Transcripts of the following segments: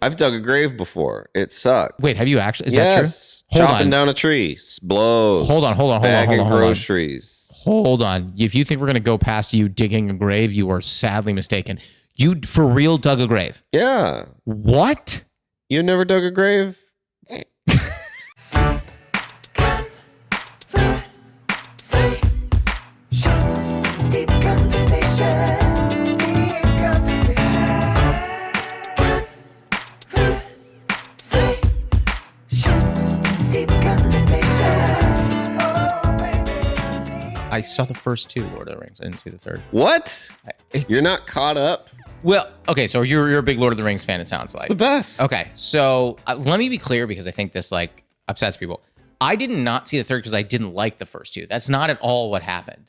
I've dug a grave before. It sucks. Wait, have you actually? Is yes. that true? Chopping down a tree. Blows. Hold on. Bagging groceries. Hold on. If you think we're going to go past you digging a grave, you are sadly mistaken. You for real dug a grave? Yeah. What? You never dug a grave? I saw the first two Lord of the Rings. I didn't see the third. What? You're not caught up? Well, okay, so you're a big Lord of the Rings fan, it sounds like. It's the best. Okay, so let me be clear because I think this like upsets people. I did not see the third because I didn't like the first two. That's not at all what happened.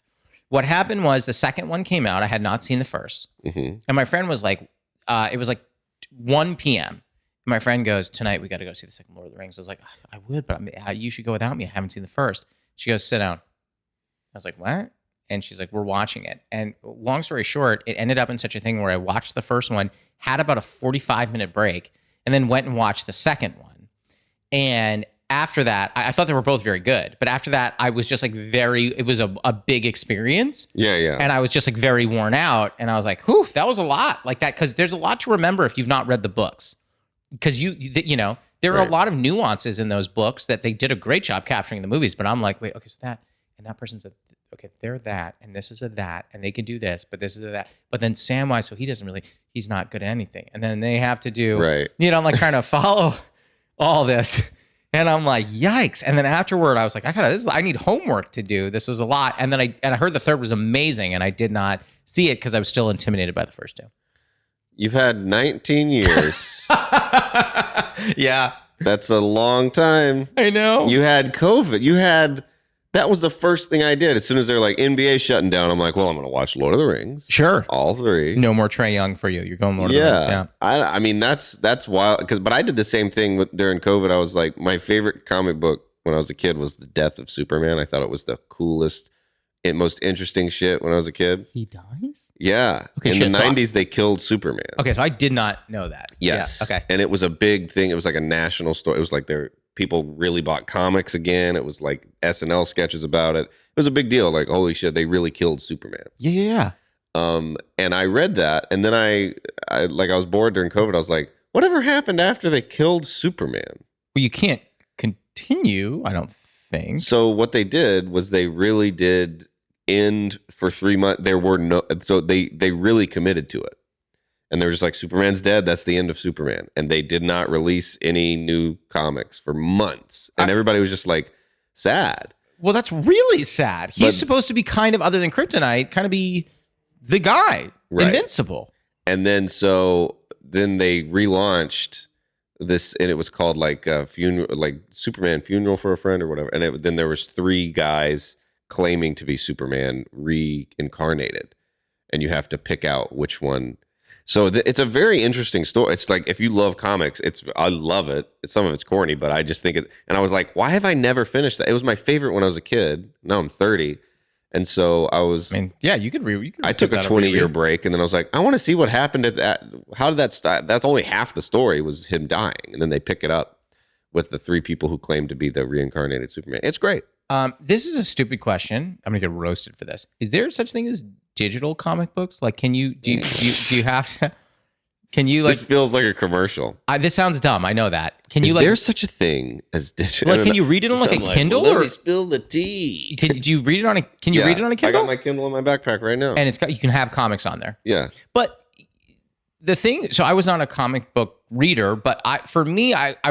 What happened was the second one came out. I had not seen the first. Mm-hmm. And my friend was like, it was like 1 p.m. My friend goes, tonight we got to go see the second Lord of the Rings. I was like, I would, but you should go without me. I haven't seen the first. She goes, sit down. I was like, what? And she's like, we're watching it. And long story short, it ended up in such a thing where I watched the first one, had about a 45-minute break, and then went and watched the second one. And after that, I thought they were both very good. But after that, I was just like it was a big experience. Yeah. And I was just like very worn out. And I was like, whew, that was a lot like that. Because there's a lot to remember if you've not read the books. Because there are a lot of nuances in those books that they did a great job capturing in the movies. But I'm like, wait, okay, so that, and that person's okay, they're that, and this is a that, and they can do this, but this is a that. But then Samwise, so he's not good at anything. And then they have to do, I'm like trying to follow all this. And I'm like, yikes. And then afterward, I was like, I need homework to do. This was a lot. And then I heard the third was amazing, and I did not see it because I was still intimidated by the first two. You've had 19 years. Yeah. That's a long time. I know. You had COVID. That was the first thing I did. As soon as they're like, NBA shutting down, I'm like, well, I'm going to watch Lord of the Rings. Sure. All three. No more Trae Young for you. You're going Lord of the Rings. Yeah. I mean, that's wild. But I did the same thing during COVID. I was like, my favorite comic book when I was a kid was The Death of Superman. I thought it was the coolest and most interesting shit when I was a kid. He dies? Yeah. Okay, in the 90s, they killed Superman. Okay, so I did not know that. Yes. Yeah, okay. And it was a big thing. It was like a national story. It was like people really bought comics again. It was like SNL sketches about it. It was a big deal. Like, holy shit, they really killed Superman. Yeah. And I read that, and then I was bored during COVID. I was like, whatever happened after they killed Superman? Well, you can't continue, I don't think. So what they did was they really did end for 3 months. So they really committed to it. And they were just like, Superman's dead. That's the end of Superman. And they did not release any new comics for months. And everybody was just like, sad. Well, that's really sad. He's supposed to be kind of, other than Kryptonite, kind of be the guy, right. Invincible. And then then they relaunched this, and it was called like Superman Funeral for a Friend or whatever. And then there was 3 guys claiming to be Superman reincarnated. And you have to pick out which one. So it's a very interesting story. It's like, if you love comics, I love it. Some of it's corny, but I just think it. And I was like, why have I never finished that? It was my favorite when I was a kid. Now I'm 30. And so you could read. I took a 20-year break, and then I was like, I want to see what happened at that. How did that start? That's only half the story, was him dying. And then they pick it up with the 3 people who claim to be the reincarnated Superman. It's great. This is a stupid question. I'm gonna get roasted for this. Is there such thing as digital comic books? Like, do you have to? Can you like? This feels like a commercial. This sounds dumb. I know that. Is there such a thing as digital? Like, can you read it on like a Kindle? Let me spill the tea. Do you read it on a? Can you read it on a Kindle? I got my Kindle in my backpack right now, and you can have comics on there. Yeah, but the thing. So I was not a comic book reader, but I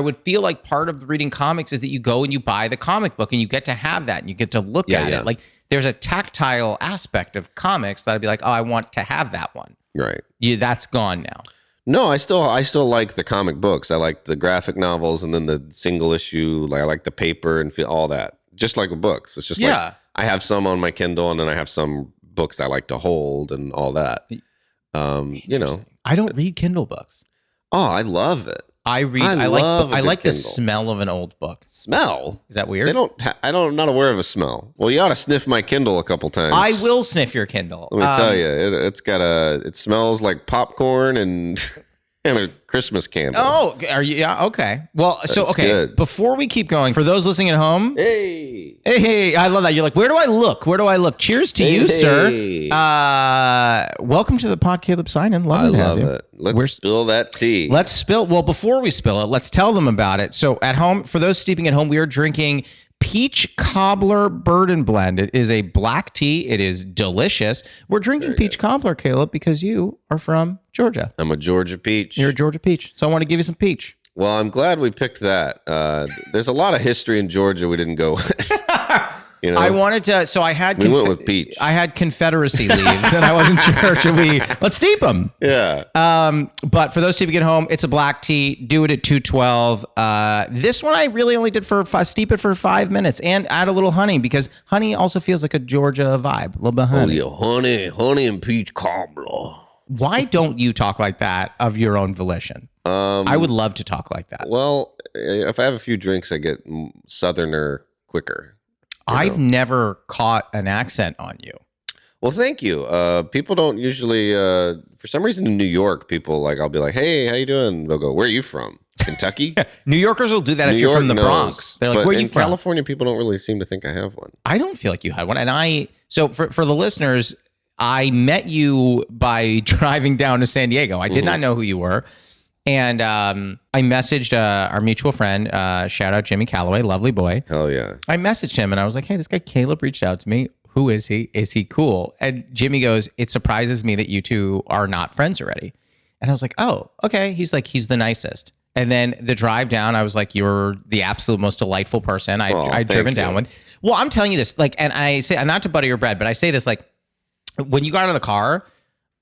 would feel like part of reading comics is that you go and you buy the comic book and you get to have that and you get to look at it. Like, there's a tactile aspect of comics that I'd be like, oh, I want to have that one. Right. Yeah, that's gone now. No, I still like the comic books. I like the graphic novels, and then the single issue. Like, I like the paper and all that. Just like with books. It's just like, I have some on my Kindle, and then I have some books I like to hold and all that. I don't read Kindle books. Oh, I love it. I like the smell of an old book. Smell? Is that weird? I'm not aware of a smell. Well, you ought to sniff my Kindle a couple times. I will sniff your Kindle. Let me tell you, it smells like popcorn and And a Christmas candle. Oh, are you? Yeah. Okay. Well, so, That's okay. good. Before we keep going, for those listening at home, Hey. hey, I love that. You're like, where do I look? Where do I look? Cheers to you, sir. Welcome to the pod, Caleb Synan. I Love love you. it. Let's spill that tea. Let's spill. Well, before we spill it, let's tell them about it. So at home, for those steeping at home, we are drinking Peach Cobbler Bourbon Blend. It is a black tea. It is delicious. We're drinking Peach Cobbler, Caleb, because you are from Georgia. I'm a Georgia peach. You're a Georgia peach. So I want to give you some peach. Well, I'm glad we picked that. There's a lot of history in Georgia we didn't go with. You know? I wanted to, so I had, we went with peach. I had Confederacy leaves and I wasn't sure, let's steep them. Yeah. But for those steeping at home, it's a black tea. Do it at 212. This one I really only did steep it for 5 minutes and add a little honey because honey also feels like a Georgia vibe. A little bit of honey. Oh, yeah, honey and peach cobbler. Why don't you talk like that of your own volition? I would love to talk like that. Well, if I have a few drinks, I get southerner quicker. I've never caught an accent on you. Well, thank you. People don't usually, for some reason in New York, people I'll be like, hey, how you doing? They'll go, where are you from? Kentucky? New Yorkers will do that if you're from the Bronx. They're like, where are you from? In California, people don't really seem to think I have one. I don't feel like you had one. And so for the listeners, I met you by driving down to San Diego. I did not know who you were. And I messaged our mutual friend, shout out Jimmy Calloway, lovely boy. Hell yeah. I messaged him and I was like, hey, this guy Caleb reached out to me. Who is he? Is he cool? And Jimmy goes, it surprises me that you two are not friends already. And I was like, oh, okay. He's like, he's the nicest. And then the drive down, I was like, you're the absolute most delightful person I'd driven down with. Well, I'm telling you this, and I say, not to butter your bread, but I say this, when you got out of the car,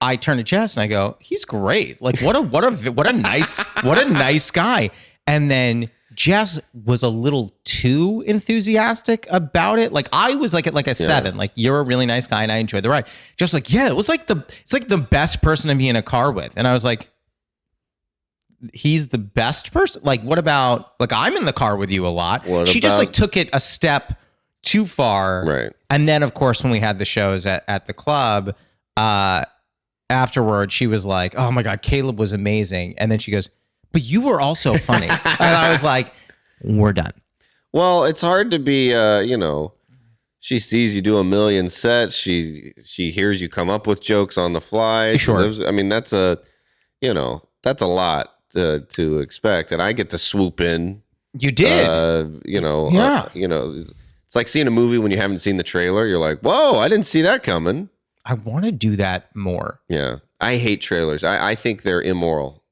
I turn to Jess and I go, he's great. Like, what a nice guy. And then Jess was a little too enthusiastic about it. Like I was like at a 7, like you're a really nice guy and I enjoyed the ride. Just like, yeah, it's like the best person to be in a car with. And I was like, he's the best person. Like, what about, I'm in the car with you a lot. She just took it a step too far. Right. And then of course, when we had the shows at the club, afterward, she was like, oh my God, Caleb was amazing. And then she goes, but you were also funny. And I was like, we're done. Well, it's hard to be, she sees you do a million sets. She hears you come up with jokes on the fly. Sure. That's a lot to expect. And I get to swoop in. You did. Yeah. It's like seeing a movie when you haven't seen the trailer. You're like, whoa, I didn't see that coming. I want to do that more. Yeah. I hate trailers. I think they're immoral.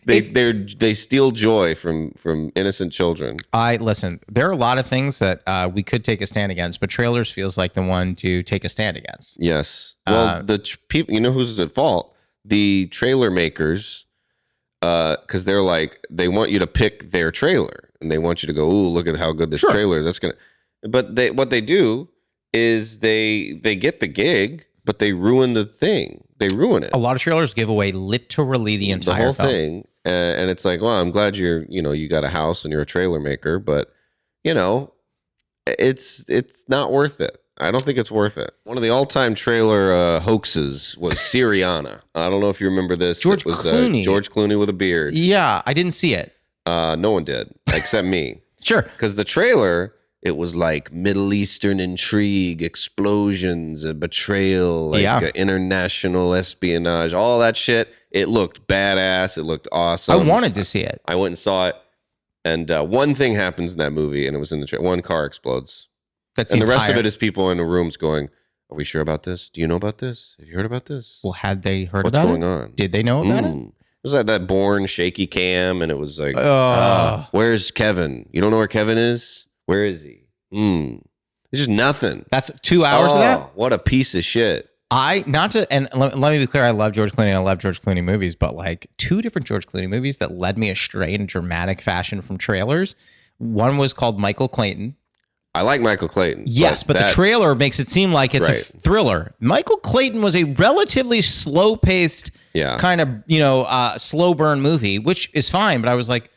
They steal joy from innocent children. Listen, there are a lot of things that we could take a stand against, but trailers feels like the one to take a stand against. Yes. Well, the people, who's at fault? The trailer makers, because they're like, they want you to pick their trailer and they want you to go, ooh, look at how good this trailer is. But what they do is they get the gig, but they ruin the thing. They ruin it. A lot of trailers give away literally the entire whole film. Thing. And it's like, well, I'm glad you got a house and you're a trailer maker, but it's not worth it. I don't think it's worth it. One of the all-time trailer hoaxes was Syriana. I don't know if you remember this. George Clooney. George Clooney with a beard. Yeah, I didn't see it. No one did, except me. Sure. Because the trailer, it was like Middle Eastern intrigue, explosions, a betrayal, international espionage, all that shit. It looked badass. It looked awesome. I wanted to see it. I went and saw it. And one thing happens in that movie, and it was in the trailer. One car explodes. And the rest of it is people in the rooms going, are we sure about this? Do you know about this? Have you heard about this? Well, had they heard What's about going it? on? Did they know about it? It was like that Bourne shaky cam, and it was like, where's Kevin? You don't know where Kevin is? Where is he? There's just nothing. That's 2 hours of that? What a piece of shit. And let me be clear, I love George Clooney and I love George Clooney movies, but two different George Clooney movies that led me astray in dramatic fashion from trailers. One was called Michael Clayton. I like Michael Clayton. Yes, but the trailer makes it seem like it's a thriller. Michael Clayton was a relatively slow-paced, kind of, slow burn movie, which is fine, but I was like,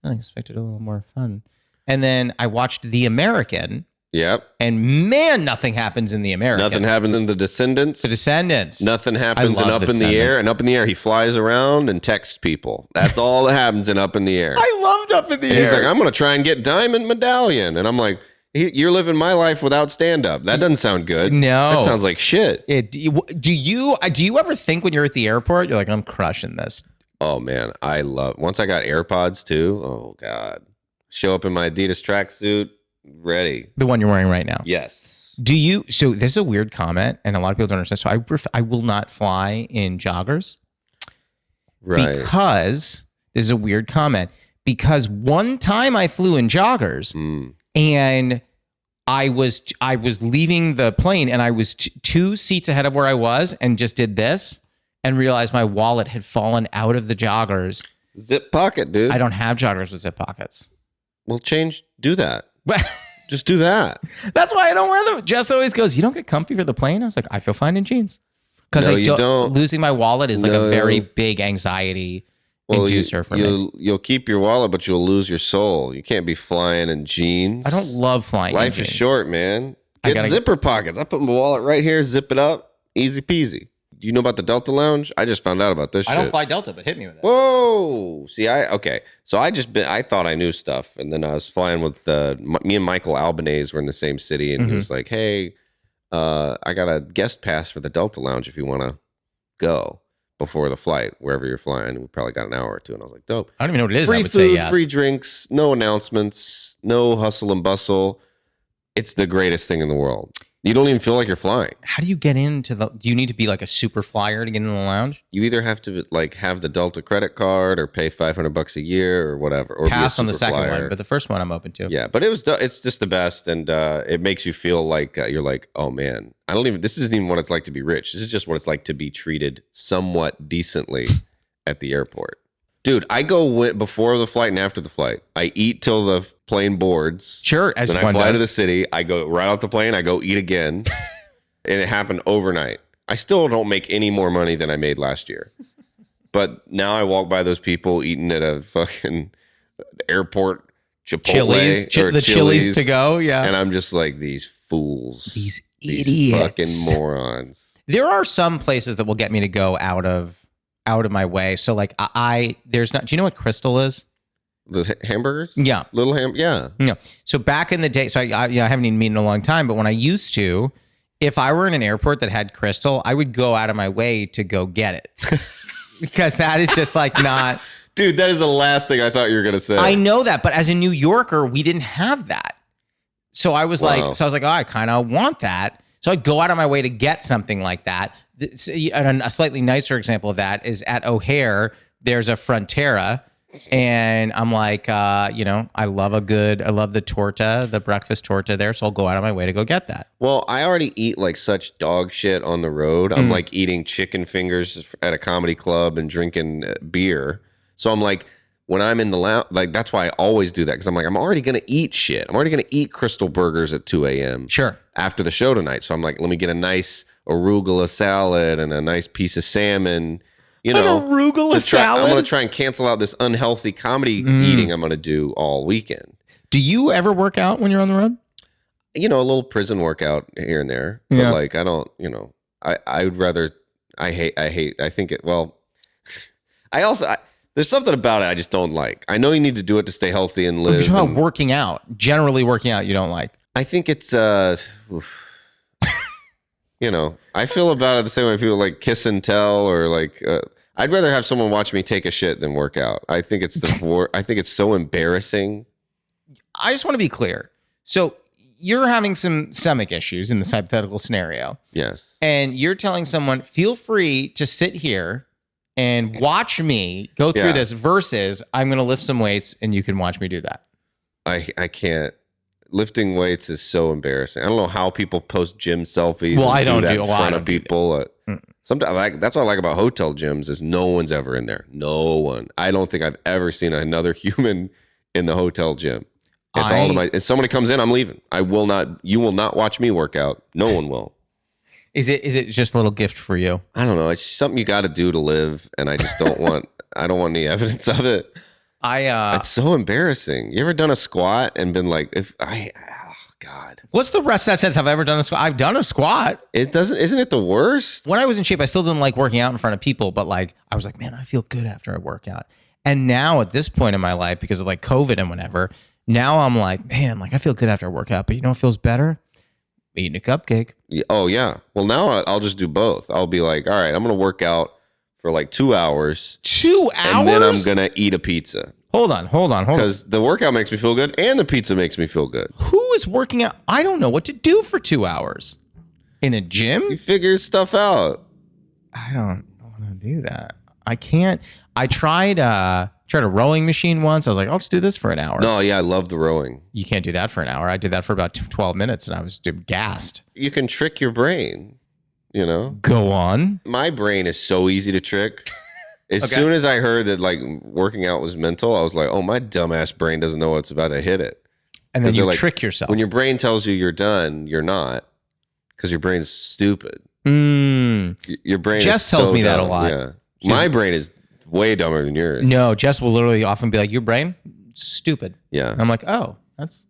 I expected a little more fun. And then I watched The American, Yep. And man, nothing happens in the American. Nothing happens in The Descendants. The Descendants. Nothing happens in Up in the Air. And Up in the Air, he flies around and texts people. That's all that happens in Up in the Air. I loved Up in the Air. He's like, I'm going to try and get Diamond Medallion. And I'm like, you're living my life without stand-up. That doesn't sound good. No. That sounds like shit. Do you ever think when you're at the airport, you're like, I'm crushing this? Oh, man. Once I got AirPods, too. Oh, God. Show up in my Adidas tracksuit. Ready. The one you're wearing right now. Yes. So there's a weird comment, and a lot of people don't understand. So I will not fly in joggers. Right. Because this is a weird comment. Because one time I flew in joggers and I was leaving the plane and I was 2 seats ahead of where I was and just did this and realized my wallet had fallen out of the joggers. Zip pocket, dude. I don't have joggers with zip pockets. Well, do that. Just do that. That's why I don't wear them. Jess always goes, you don't get comfy for the plane? I was like, I feel fine in jeans. Because you don't. Losing my wallet is like a very big anxiety inducer for me. You'll keep your wallet, but you'll lose your soul. You can't be flying in jeans. I don't love flying Life in is jeans. short, man. Get zipper pockets. I put my wallet right here, zip it up. Easy peasy. You know about the Delta Lounge? I just found out about this shit. I don't fly Delta, but hit me with it. Whoa. See, So I thought I knew stuff. And then I was flying with me and Michael Albanese were in the same city. And he was like, hey, I got a guest pass for the Delta Lounge if you want to go before the flight, wherever you're flying. We probably got an hour or two. And I was like, dope. I don't even know what it is. Free I would food, say yes. free drinks, no announcements, no hustle and bustle. It's the greatest thing in the world. You don't even feel like you're flying. How do you get into do you need to be like a super flyer to get into the lounge? You either have to like have the Delta credit card or pay $500 a year or whatever. Or pass on the second one, but the first one I'm open to. Yeah, but it's just the best. And it makes you feel like you're like, oh man, this isn't even what it's like to be rich. This is just what it's like to be treated somewhat decently at the airport. Dude, I go before the flight and after the flight. I eat till the plane boards. Sure. As then I fly to the city. I go right out the plane. I go eat again. And it happened overnight. I still don't make any more money than I made last year. But now I walk by those people eating at a fucking airport Chipotle. Chili's to go. Yeah. And I'm just like, these fools. These idiots. Fucking morons. There are some places that will get me to go out of my way. So like do you know what Crystal is? The hamburgers? Yeah. Yeah. No. So back in the day, so I haven't eaten meat in a long time, but when I used to, if I were in an airport that had Crystal, I would go out of my way to go get it. Because that is just like not... Dude, that is the last thing I thought you were going to say. I know that, but as a New Yorker, we didn't have that. So I was like, oh, I kind of want that. So I'd go out of my way to get something like that. A slightly nicer example of that is at O'Hare, there's a Frontera, and I'm like, I love the torta, the breakfast torta there, so I'll go out of my way to go get that. Well, I already eat like such dog shit on the road. I'm like eating chicken fingers at a comedy club and drinking beer. So I'm like, when I'm in the lounge, like that's why I always do that, because I'm like, I'm already going to eat shit. I'm already going to eat Crystal Burgers at 2 a.m. Sure. After the show tonight. So I'm like, let me get a nice arugula salad and a nice piece of salmon. An arugula salad? I'm going to try and cancel out this unhealthy comedy eating I'm going to do all weekend. Do you ever work out when you're on the road? A little prison workout here and there. Yeah. But like, I don't, I would rather, I think it, well, there's something about it I just don't like. I know you need to do it to stay healthy and live. You're talking about working out. Generally working out you don't like. I think it's, I feel about it the same way people like kiss and tell, or like, I'd rather have someone watch me take a shit than work out. I think it's I think it's so embarrassing. I just want to be clear. So you're having some stomach issues in this hypothetical scenario. Yes. And you're telling someone, feel free to sit here and watch me go through this versus I'm going to lift some weights and you can watch me do that. I can't. Lifting weights is so embarrassing. I don't know how people post gym selfies. Well, I don't do that in front of people. Sometimes that's what I like about hotel gyms is no one's ever in there. No one. I don't think I've ever seen another human in the hotel gym. It's all to if somebody comes in, I'm leaving. You will not watch me work out. No one will. Is it just a little gift for you? I don't know. It's something you got to do to live, and I just don't want. I don't want any evidence of it. It's so embarrassing. You ever done a squat and been like, God, God. What's the rest of that sentence? Have I ever done a squat? I've done a squat. Isn't it the worst? When I was in shape, I still didn't like working out in front of people, but like I was like, man, I feel good after I work out. And now at this point in my life, because of like COVID and whatever, now I'm like, man, like I feel good after I work out. But you know what feels better? Eating a cupcake. Oh, yeah. Well, now I'll just do both. I'll be like, all right, I'm going to work out for like 2 hours. 2 hours? And then I'm going to eat a pizza. Hold on. Because the workout makes me feel good and the pizza makes me feel good. Who is working out? I don't know what to do for 2 hours. In a gym? You figure stuff out. I don't want to do that. I can't. I tried a rowing machine once. I was like, I'll just do this for an hour. No, yeah, I love the rowing. You can't do that for an hour. I did that for about 12 minutes and I was gassed. You can trick your brain, you know? Go on. My brain is so easy to trick. As soon as I heard that like working out was mental, I was like, oh, my dumbass brain doesn't know what's about to hit it. And then you trick yourself. When your brain tells you you're done, you're not. Because your brain's stupid. Your brain Jess tells me that a lot. Yeah. My brain is way dumber than yours. No, Jess will literally often be like, your brain? Stupid. Yeah. And I'm like, oh, that's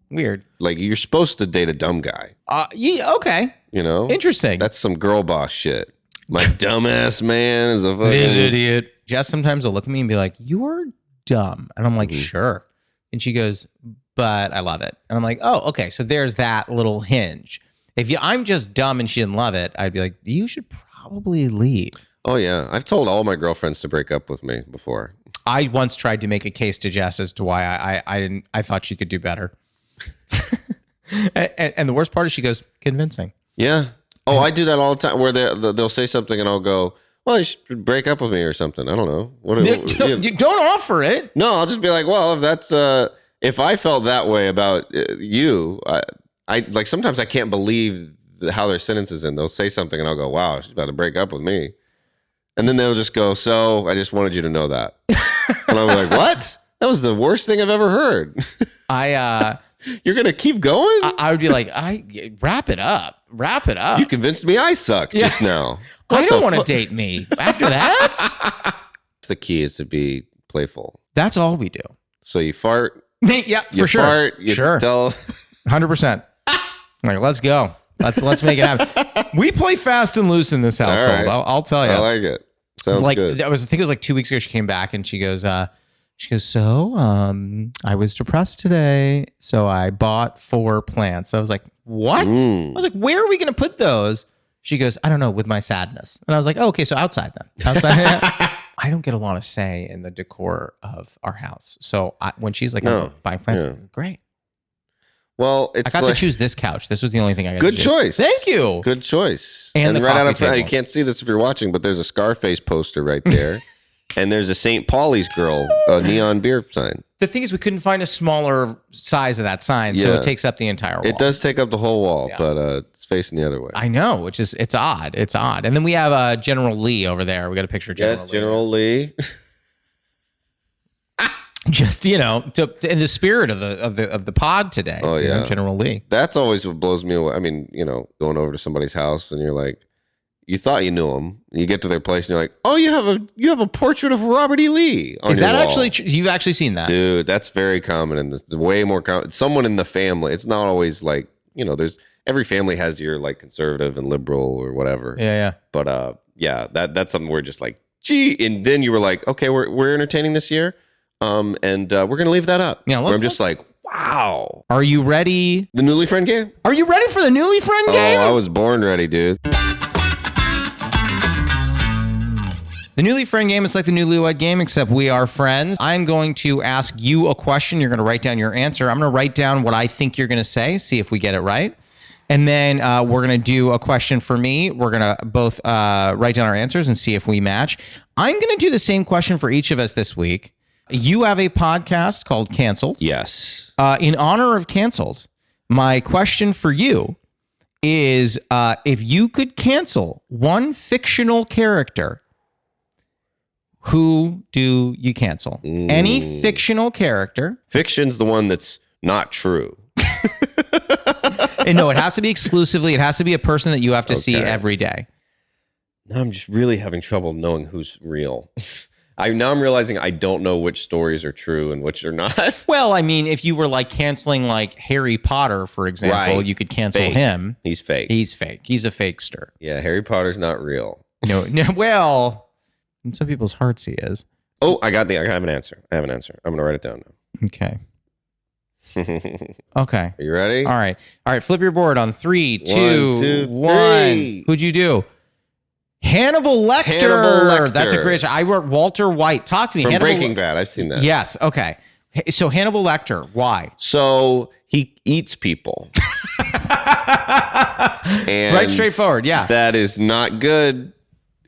weird. Like, you're supposed to date a dumb guy. Yeah, okay. You know? Interesting. That's some girl boss shit. My dumbass man is a fucking... This idiot. Jess sometimes will look at me and be like, you're dumb. And I'm like, sure. And she goes, but I love it. And I'm like, oh, okay. So there's that little hinge. If I'm just dumb and she didn't love it, I'd be like, you should probably leave. Oh, yeah. I've told all my girlfriends to break up with me before. I once tried to make a case to Jess as to why I thought she could do better. and the worst part is she goes, convincing. Yeah. Oh, I do that all the time where they'll say something and I'll go, well, you should break up with me or something. I don't know. Don't offer it. No, I'll just be like, well, if that's if I felt that way about you, I like sometimes I can't believe how their sentences end. They'll say something and I'll go, wow, she's about to break up with me. And then they'll just go, so I just wanted you to know that. And I'm like, what? That was the worst thing I've ever heard. You're going to keep going? I would be like, wrap it up. You convinced me I suck just now. I don't want to date me. After that? The key is to be playful. That's all we do. So you fart. Yeah, for sure. Fart, you tell. 100%. Like, let's go. Let's make it happen. We play fast and loose in this household. Right. I'll tell you. I like it. Sounds good. I think it was like 2 weeks ago. She came back and she goes, so I was depressed today, so I bought 4 plants. I was like, what? I was like, where are we going to put those? She goes, I don't know, with my sadness. And I was like, oh, okay, so outside then. Outside. I don't get a lot of say in the decor of our house. So when she's like, I'm buying plants, great. Well, I got to choose this couch. This was the only thing I got to choose. Good choice. Thank you. Good choice. And the right out of table. you can't see this if you're watching, but there's a Scarface poster right there. And there's a St. Pauli's girl, a neon beer sign. The thing is, we couldn't find a smaller size of that sign, so it takes up the entire wall. It does take up the whole wall, but it's facing the other way. I know, it's odd. It's odd. And then we have General Lee over there. We got a picture of General Lee. General Lee. Just in the spirit of the pod today. Oh yeah, General Lee. That's always what blows me away. I mean, going over to somebody's house and you're like, you thought you knew him. And you get to their place and you're like, oh, you have a portrait of Robert E. Lee on Is your that wall. actually? You've actually seen that, dude? That's very common and way more common. Someone in the family. It's not always like there's every family has your like conservative and liberal or whatever. Yeah. But that's something we're just like, gee. And then you were like, okay, we're entertaining this year. And we're going to leave that up. Yeah, I'm just like, wow. Are you ready? The Newly Friend game? Are you ready for the Newly Friend game? Oh, I was born ready, dude. The Newly Friend game is like the Newlywed game, except we are friends. I'm going to ask you a question. You're going to write down your answer. I'm going to write down what I think you're going to say, see if we get it right. And then we're going to do a question for me. We're going to both write down our answers and see if we match. I'm going to do the same question for each of us this week. You have a podcast called Canceled. Yes. In honor of Canceled, my question for you is if you could cancel one fictional character, who do you cancel? Any fictional character. Fiction's the one that's not true. And no, it has to be exclusively. It has to be a person that you have to see every day. Now I'm just really having trouble knowing who's real. Now I'm realizing I don't know which stories are true and which are not. Well, I mean, if you were like canceling like Harry Potter, for example, Right. you could cancel Fake. him. He's fake. He's fake. He's a fakester. Yeah, Harry Potter's not real. No, well, in some people's hearts he is. Oh, I have an answer. I'm gonna write it down Okay. now. Okay. Are you ready? All right. Flip your board on 3, 2, 2, 1. 3. Who'd you do? Hannibal Lecter. Hannibal Lecter. That's a great. I wrote Walter White. Talk to me. From Hannibal Breaking Bad. I've seen that. Yes. Okay. So Hannibal Lecter. Why? So he eats people. And right. Straightforward. Yeah. That is not good.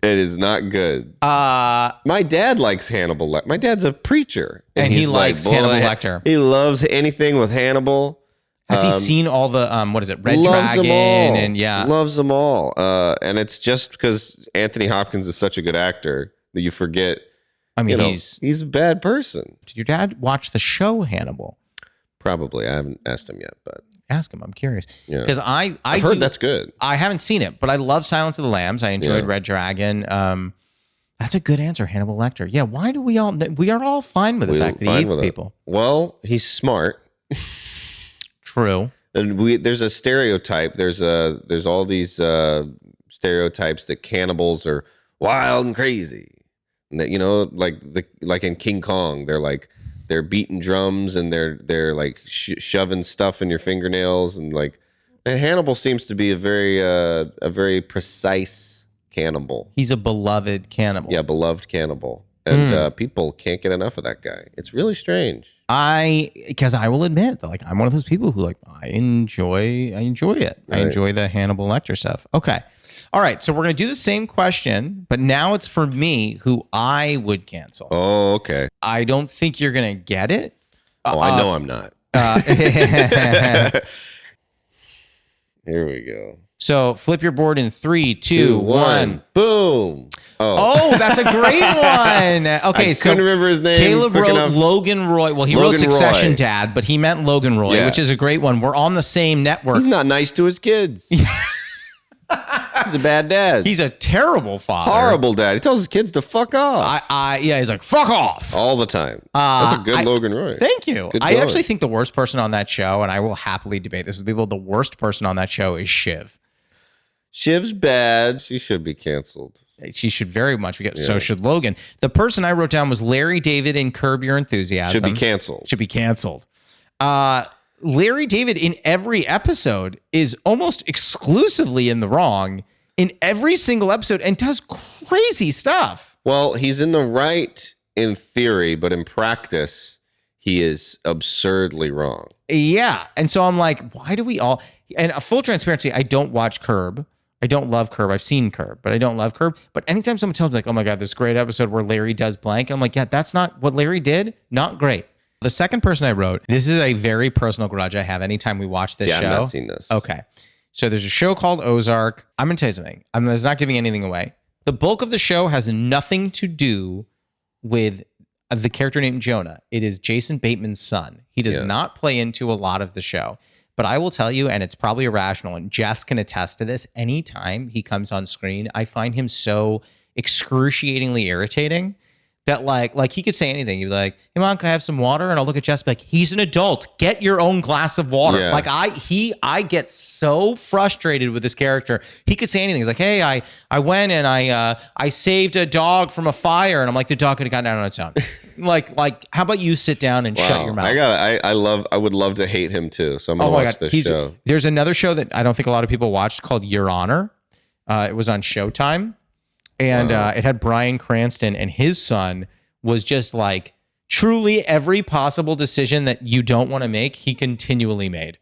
It is not good. My dad likes Hannibal Lecter. My dad's a preacher. And he likes Hannibal Lecter. He loves anything with Hannibal. Has he seen all the, what is it? Red loves Dragon. them all. And yeah. Loves them all. And it's just because Anthony Hopkins is such a good actor that you forget. I mean, he's a bad person. Did your dad watch the show Hannibal? Probably. I haven't asked him yet, but ask him. I'm curious. yeah. Because I've heard that's good. I haven't seen it, but I love Silence of the Lambs. I enjoyed Red Dragon. That's a good answer, Hannibal Lecter. Yeah. Why do we are all fine with the fact that he eats people? Well, he's smart. True. And there's a stereotype. There's all these stereotypes that cannibals are wild and crazy. And that, like in King Kong, they're beating drums and they're like shoving stuff in your fingernails and Hannibal seems to be a very precise cannibal. He's a beloved cannibal. Yeah, beloved cannibal. And people can't get enough of that guy. It's really strange. Because I will admit that I'm one of those people who I enjoy it. Right. I enjoy the Hannibal Lecter stuff. Okay. All right. So we're going to do the same question, but now it's for me who I would cancel. Oh, okay. I don't think you're going to get it. I know I'm not. Here we go. So flip your board in 3, 2, 1. Boom. Oh, that's a great one. Okay, I couldn't remember his name. Caleb wrote Logan Roy. Well, he wrote Succession Roy. Dad, but he meant Logan Roy, which is a great one. We're on the same network. He's not nice to his kids. He's a bad dad. He's a terrible father. Horrible dad. He tells his kids to fuck off. He's like, fuck off. All the time. That's a good Logan Roy. Thank you. Good I going. actually think the worst person on that show, and I will happily debate this with people, the worst person on that show is Shiv. Shiv's bad. She should be canceled. She should very much be. So should Logan. The person I wrote down was Larry David in Curb Your Enthusiasm. Should be canceled. Should be canceled. Larry David in every episode is almost exclusively in the wrong in every single episode and does crazy stuff. Well, he's in the right in theory, but in practice, he is absurdly wrong. Yeah. And so I'm like, why do we all... And full transparency, I don't watch Curb. I don't love Curb. I've seen Curb, but I don't love Curb. But anytime someone tells me oh my God, this great episode where Larry does blank, I'm like, yeah, that's not what Larry did. Not great. The second person I wrote, this is a very personal grudge I have anytime we watch this show. I've not seen this. Okay. So there's a show called Ozark. I'm going to tell you something. I'm not giving anything away. The bulk of the show has nothing to do with the character named Jonah. It is Jason Bateman's son. He does not play into a lot of the show. But I will tell you, and it's probably irrational, and Jess can attest to this, anytime he comes on screen, I find him so excruciatingly irritating that like he could say anything. He'd be like, hey, Mom, can I have some water? And I'll look at Jess like, he's an adult. Get your own glass of water. Yeah. Like I get so frustrated with this character. He could say anything. He's like, hey, I went and I saved a dog from a fire. And I'm like, the dog could have gotten out on its own. like, how about you sit down and shut your mouth? I would love to hate him too. So I'm going to watch this show. There's another show that I don't think a lot of people watched called Your Honor. It was on Showtime. And it had Bryan Cranston, and his son was just like truly every possible decision that you don't want to make, he continually made.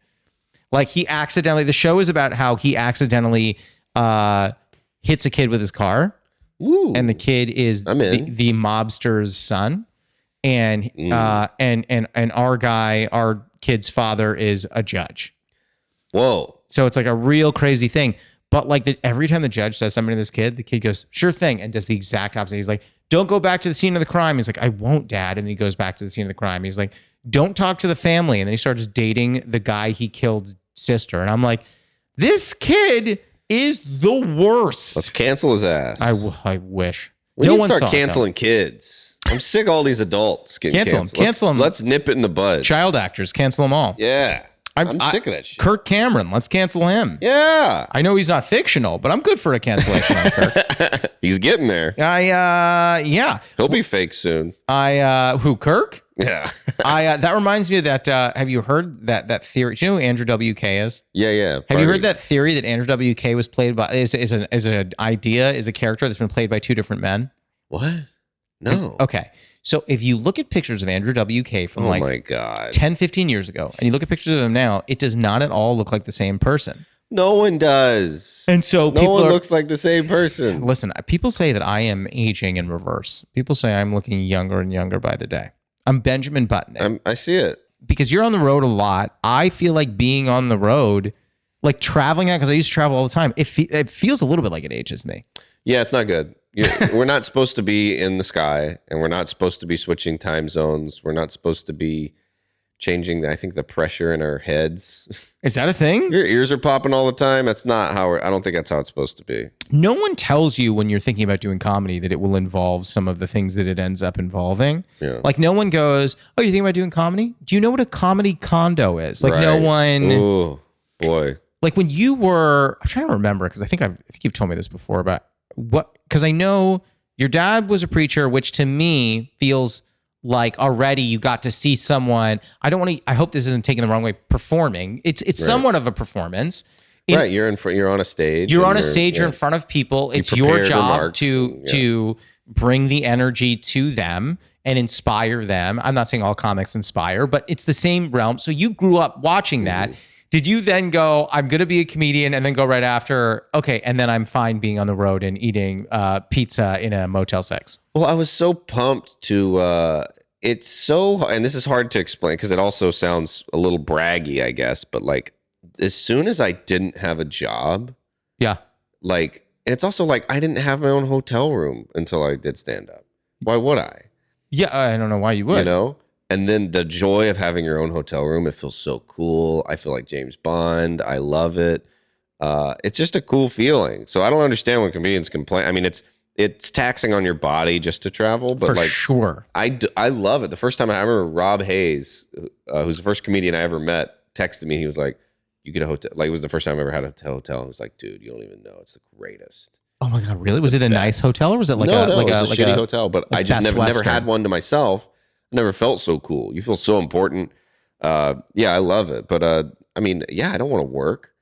Like the show is about how he accidentally hits a kid with his car. Ooh, and the kid is the mobster's son. And our kid's father is a judge. Whoa. So it's like a real crazy thing. But every time the judge says something to this kid, the kid goes, sure thing, and does the exact opposite. He's like, don't go back to the scene of the crime. He's like, I won't, Dad. And then he goes back to the scene of the crime. He's like, don't talk to the family. And then he starts dating the guy he killed's sister. And I'm like, this kid is the worst. Let's cancel his ass. I wish. We need to start canceling kids. I'm sick of all these adults getting canceled. Cancel them. Let's nip it in the bud. Child actors, cancel them all. Yeah. I'm sick of that shit. Kirk Cameron, let's cancel him. Yeah. I know he's not fictional, but I'm good for a cancellation on Kirk. He's getting there. Yeah. He'll be fake soon. Who, Kirk? Yeah. That reminds me of that. Have you heard that theory? Do you know who Andrew WK is? Yeah. Have you heard that theory that Andrew WK was played by is a character that's been played by two different men? What? No. Okay. So if you look at pictures of Andrew WK from my God. 10, 15 years ago, and you look at pictures of him now, it does not at all look like the same person. No one does. And so no one looks like the same person. Listen, people say that I am aging in reverse. People say I'm looking younger and younger by the day. I'm Benjamin Button. I see it. Because you're on the road a lot. I feel like being on the road, like traveling out, because I used to travel all the time, it feels a little bit like it ages me. Yeah, it's not good. We're not supposed to be in the sky, and we're not supposed to be switching time zones. We're not supposed to be changing, I think, the pressure in our heads. Is that a thing? Your ears are popping all the time. That's not how I don't think that's how it's supposed to be. No one tells you when you're thinking about doing comedy that it will involve some of the things that it ends up involving. Yeah. Like no one goes, oh, you thinking about doing comedy? Do you know what a comedy condo is? Like no one. Oh, boy. Like when you were, I'm trying to remember, because I think you've told me this before about what, because I know your dad was a preacher, which to me feels like already you got to see someone. I hope this isn't taken the wrong way, performing. It's right. Somewhat of a performance. Right, you're on a stage. You're on a stage, you're in front of people. It's your job to bring the energy to them and inspire them. I'm not saying all comics inspire, but it's the same realm. So you grew up watching that. Mm-hmm. Did you then go, I'm going to be a comedian, and then go right after, okay, and then I'm fine being on the road and eating pizza in a Motel 6? Well, I was so pumped to, it's so, and this is hard to explain because it also sounds a little braggy, I guess, but like as soon as I didn't have a job, like, and it's also like I didn't have my own hotel room until I did stand up. Why would I? Yeah, I don't know why you would. You know? And then the joy of having your own hotel room, it feels so cool. I feel like James Bond. I love it. It's just a cool feeling. So I don't understand when comedians complain. I mean, it's taxing on your body just to travel, but for sure. I love it. The first time I remember Rob Hayes, who's the first comedian I ever met, texted me. He was like, "You get a hotel." Like it was the first time I ever had a hotel. He was like, "Dude, you don't even know. It's the greatest." Oh my God, really? Was it a nice hotel or was it like it was a shitty hotel? But I just never had one to myself. Never felt so cool. You feel so important. I love it. But I mean, I don't want to work.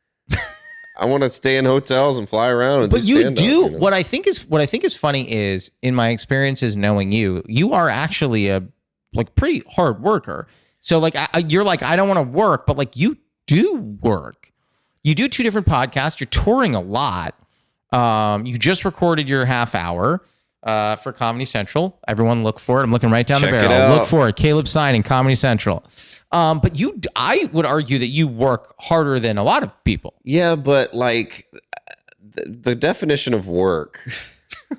I want to stay in hotels and fly around. And but you do. You know? What I think is funny is, in my experiences knowing you, you are actually a pretty hard worker. So like you're like, I don't want to work, but like you do work. You do 2 different podcasts. You're touring a lot. You just recorded your half hour. For Comedy Central. Everyone look for it. I'm looking right down the barrel. Look for it. Caleb Synan, Comedy Central. But I would argue that you work harder than a lot of people. Yeah, but like the definition of work,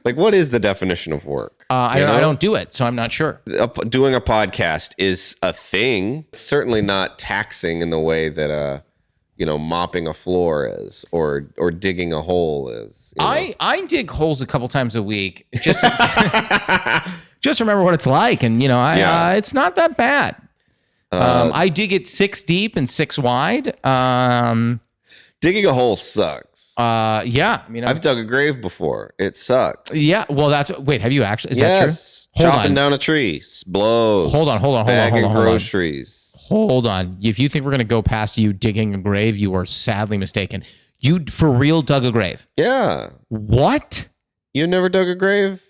like what is the definition of work? I don't do it, so I'm not sure. Doing a podcast is a thing. It's certainly not taxing in the way that mopping a floor is or digging a hole is. I dig holes a couple times a week just just remember what it's like, and it's not that bad. I dig it 6 deep and 6 wide. Digging a hole sucks. I mean, I've dug a grave before. It sucks. Yeah, well, have you actually? Is that true? Chopping down a tree blows. Hold on. Bagging groceries. Hold on. If you think we're going to go past you digging a grave, you are sadly mistaken. You for real dug a grave? Yeah. What? You never dug a grave?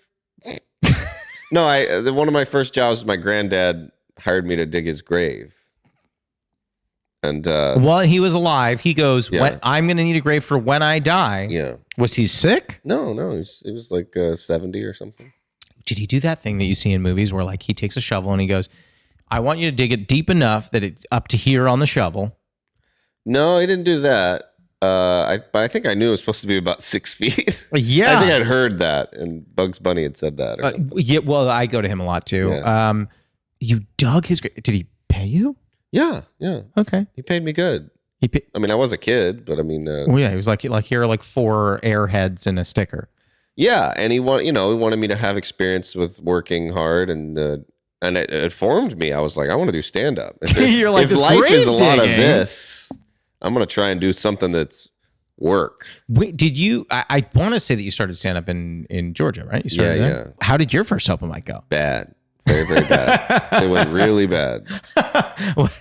No, one of my first jobs, my granddad hired me to dig his grave. And while he was alive, he goes, I'm going to need a grave for when I die. Yeah. Was he sick? No. He was like 70 or something. Did he do that thing that you see in movies where like he takes a shovel and he goes, I want you to dig it deep enough that it's up to here on the shovel? No, he didn't do that. But I think I knew it was supposed to be about 6 feet. Yeah. I think I'd heard that, and Bugs Bunny had said that. Or something. Yeah, well, I go to him a lot too. Yeah. You dug his grave. Did he pay you? Yeah. Okay. He paid me good. I mean, I was a kid, but I mean... he was like here are like 4 airheads and a sticker. Yeah, and he wanted me to have experience with working hard, and it formed me. I was like, I want to do stand up. You're like, if this life grave is a lot of digging. this, I'm gonna try and do something that's work. Wait, did you? I want to say that you started stand up in Georgia, right? You started there? Yeah. How did your first open mic go? Bad, very very bad. It went really bad.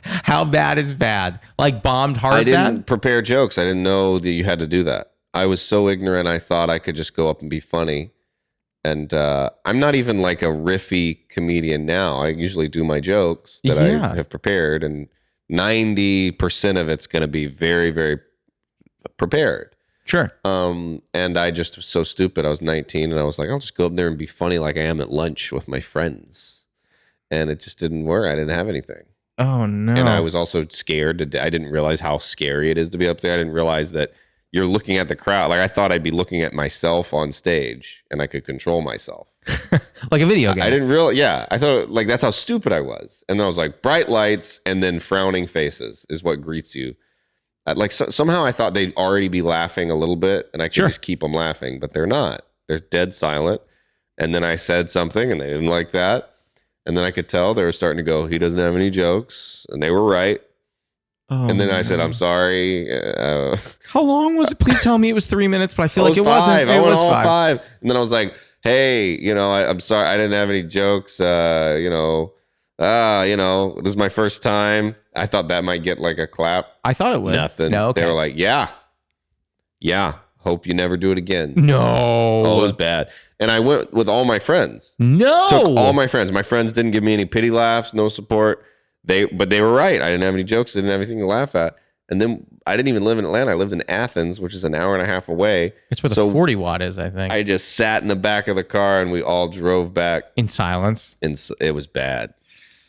How bad is bad? Like bombed hard. I didn't bad? prepare jokes. I didn't know that you had to do that. I was so ignorant. I thought I could just go up and be funny. And I'm not even like a riffy comedian now. I usually do my jokes that I have prepared, and 90% of it's going to be very, very prepared. Sure. And I just was so stupid. I was 19, and I was like, I'll just go up there and be funny like I am at lunch with my friends. And it just didn't work. I didn't have anything. Oh, no. And I was also scared. I didn't realize how scary it is to be up there. I didn't realize that you're looking at the crowd. Like, I thought I'd be looking at myself on stage and I could control myself. Like a video game. I didn't realize. Yeah. I thought, like, that's how stupid I was. And then I was like, bright lights and then frowning faces is what greets you. Somehow I thought they'd already be laughing a little bit and I could just keep them laughing, but they're not. They're dead silent. And then I said something and they didn't like that. And then I could tell they were starting to go, he doesn't have any jokes. And they were right. Oh, and then I said, I'm sorry. How long was it? Please tell me it was 3 minutes, but I feel like it five. wasn't. It was all 5. And then I was like, hey, I'm sorry. I didn't have any jokes. This is my first time. I thought that might get like a clap. I thought it would. Nothing. No, okay. They were like, yeah. Hope you never do it again. No. Oh, it was bad. And I went with all my friends. No. Took all my friends. My friends didn't give me any pity laughs, no support. But they were right. I didn't have any jokes. I didn't have anything to laugh at. And then I didn't even live in Atlanta. I lived in Athens, which is an hour and a half away. It's where the 40 watt is, I think. I just sat in the back of the car and we all drove back. In silence. And it was bad.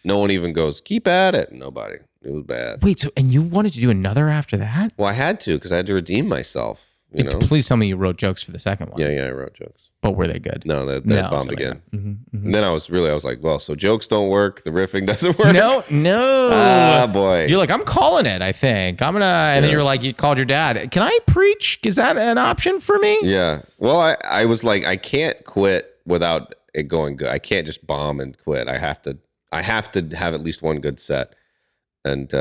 No one even goes, keep at it. Nobody. It was bad. Wait, and you wanted to do another after that? Well, I had to because I had to redeem myself. Please tell me you wrote jokes for the second one. Yeah, I wrote jokes. But were they good? No, they bombed again. Mm-hmm, mm-hmm. And then I was like, well, so jokes don't work. The riffing doesn't work. No. Ah, boy. You're like, I'm calling it, I think. I'm going to, and then you're like, you called your dad. Can I preach? Is that an option for me? Yeah. Well, I was like, I can't quit without it going good. I can't just bomb and quit. I have to have at least one good set. And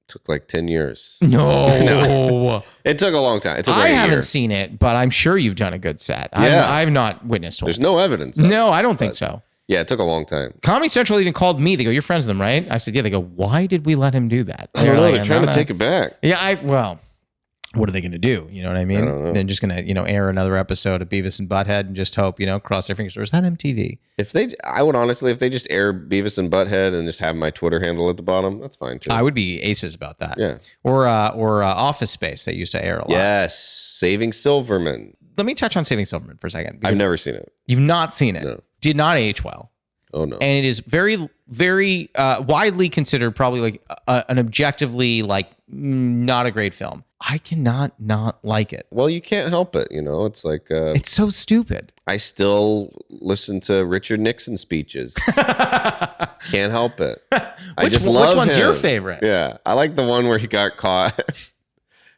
took like 10 years. No. It took a long time. It took I like a haven't year. seen it, but I'm sure you've done a good set. Yeah. I've not witnessed one. There's no evidence. No, I don't think so. Yeah, it took a long time. Comedy Central even called me. They go, you're friends with them, right? I said, yeah. They go, why did we let him do that? I don't know. They're trying to take it back. Yeah, what are they going to do? You know what I mean? I don't know. They're just going to, air another episode of Beavis and Butthead and just hope, cross their fingers. Or is that MTV? I would honestly, if they just air Beavis and Butthead and just have my Twitter handle at the bottom, that's fine too. I would be aces about that. Yeah. Or Office Space. They used to air a lot. Yes. Saving Silverman. Let me touch on Saving Silverman for a second. I've never seen it. You've not seen it. No. Did not age well. Oh, no. And it is very, very widely considered probably like an objectively like not a great film. I cannot not like it. Well, you can't help it. It's like... it's so stupid. I still listen to Richard Nixon speeches. Can't help it. I just love Which one's him. your favorite? Yeah. I like the one where he got caught.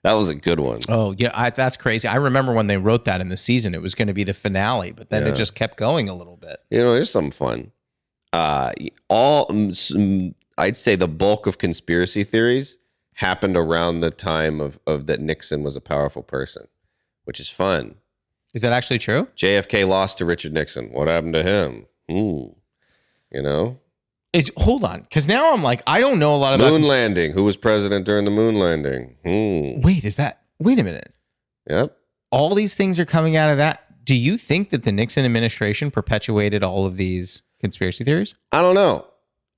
That was a good one. Oh, yeah. That's crazy. I remember when they wrote that in the season, it was going to be the finale, but then it just kept going a little bit. There's some fun. I'd say the bulk of conspiracy theories happened around the time of that Nixon was a powerful person, which is fun. Is that actually true? JFK lost to Richard Nixon. What happened to him? Hold on, because now I'm like, I don't know a lot about moon landing. Who was president during the moon landing? Wait a minute. Yep. All these things are coming out of that. Do you think that the Nixon administration perpetuated all of these conspiracy theories? I don't know.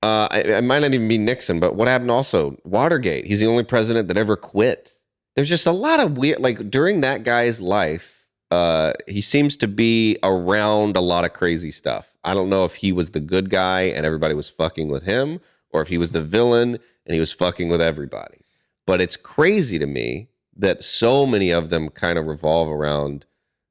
It might not even be Nixon, but what happened also? Watergate. He's the only president that ever quit. There's just a lot of weird, like during that guy's life, he seems to be around a lot of crazy stuff. I don't know if he was the good guy and everybody was fucking with him, or if he was the villain and he was fucking with everybody. But it's crazy to me that so many of them kind of revolve around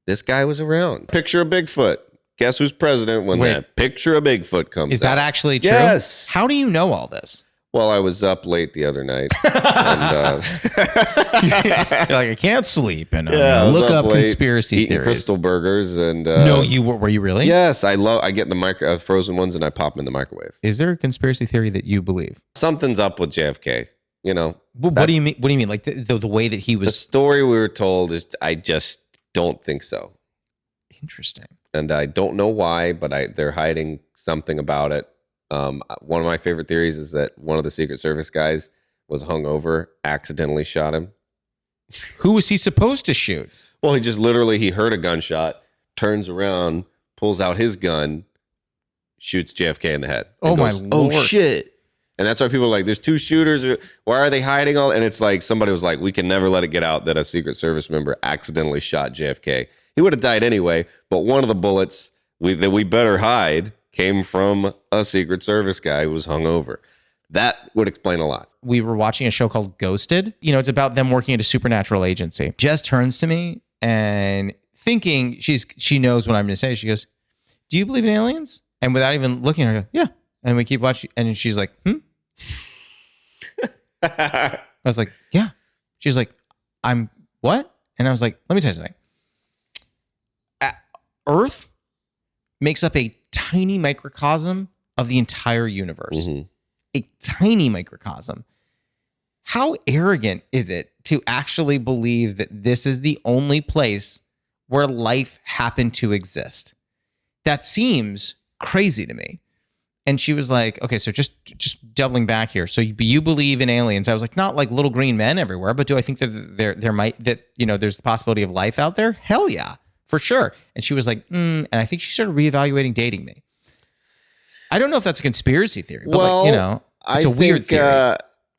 this guy was around. Picture of Bigfoot. Guess who's president when that picture of Bigfoot comes out? Is that actually true? Yes. How do you know all this? Well, I was up late the other night. And, You're like, I can't sleep, and I was look up late, conspiracy eating theories. Crystal burgers, and No, you were you really? Yes, I get in the frozen ones, and I pop them in the microwave. Is there a conspiracy theory that you believe? Something's up with JFK. You know. What do you mean? What do you mean? Like the way that he was? The story we were told is, I just don't think so. Interesting. And I don't know why, but they're hiding something about it. One of my favorite theories is that one of the Secret Service guys was hungover, accidentally shot him. Who was he supposed to shoot? Well, he heard a gunshot, turns around, pulls out his gun, shoots JFK in the head. Oh, goes, my Lord. Oh, shit. And that's why people are like, there's two shooters. Why are they hiding all? And it's like, somebody was like, we can never let it get out that a Secret Service member accidentally shot JFK. He would have died anyway, but one of the bullets that we better hide came from a Secret Service guy who was hungover. That would explain a lot. We were watching a show called Ghosted. You know, it's about them working at a supernatural agency. Jess turns to me and thinking she knows what I'm going to say. She goes, do you believe in aliens? And without even looking at her, I go, yeah. And we keep watching. And she's like, I was like, yeah. She's like, I'm what? And I was like, let me tell you something. Earth makes up a tiny microcosm of the entire universe. Mm-hmm. A tiny microcosm. How arrogant is it to actually believe that this is the only place where life happened to exist? That seems crazy to me. And she was like, okay, so just doubling back here. So you believe in aliens. I was like, not like little green men everywhere, but do I think that there's the possibility of life out there? Hell yeah, for sure. And she was like, and I think she started reevaluating dating me. I don't know if that's a conspiracy theory, but it's a weird theory.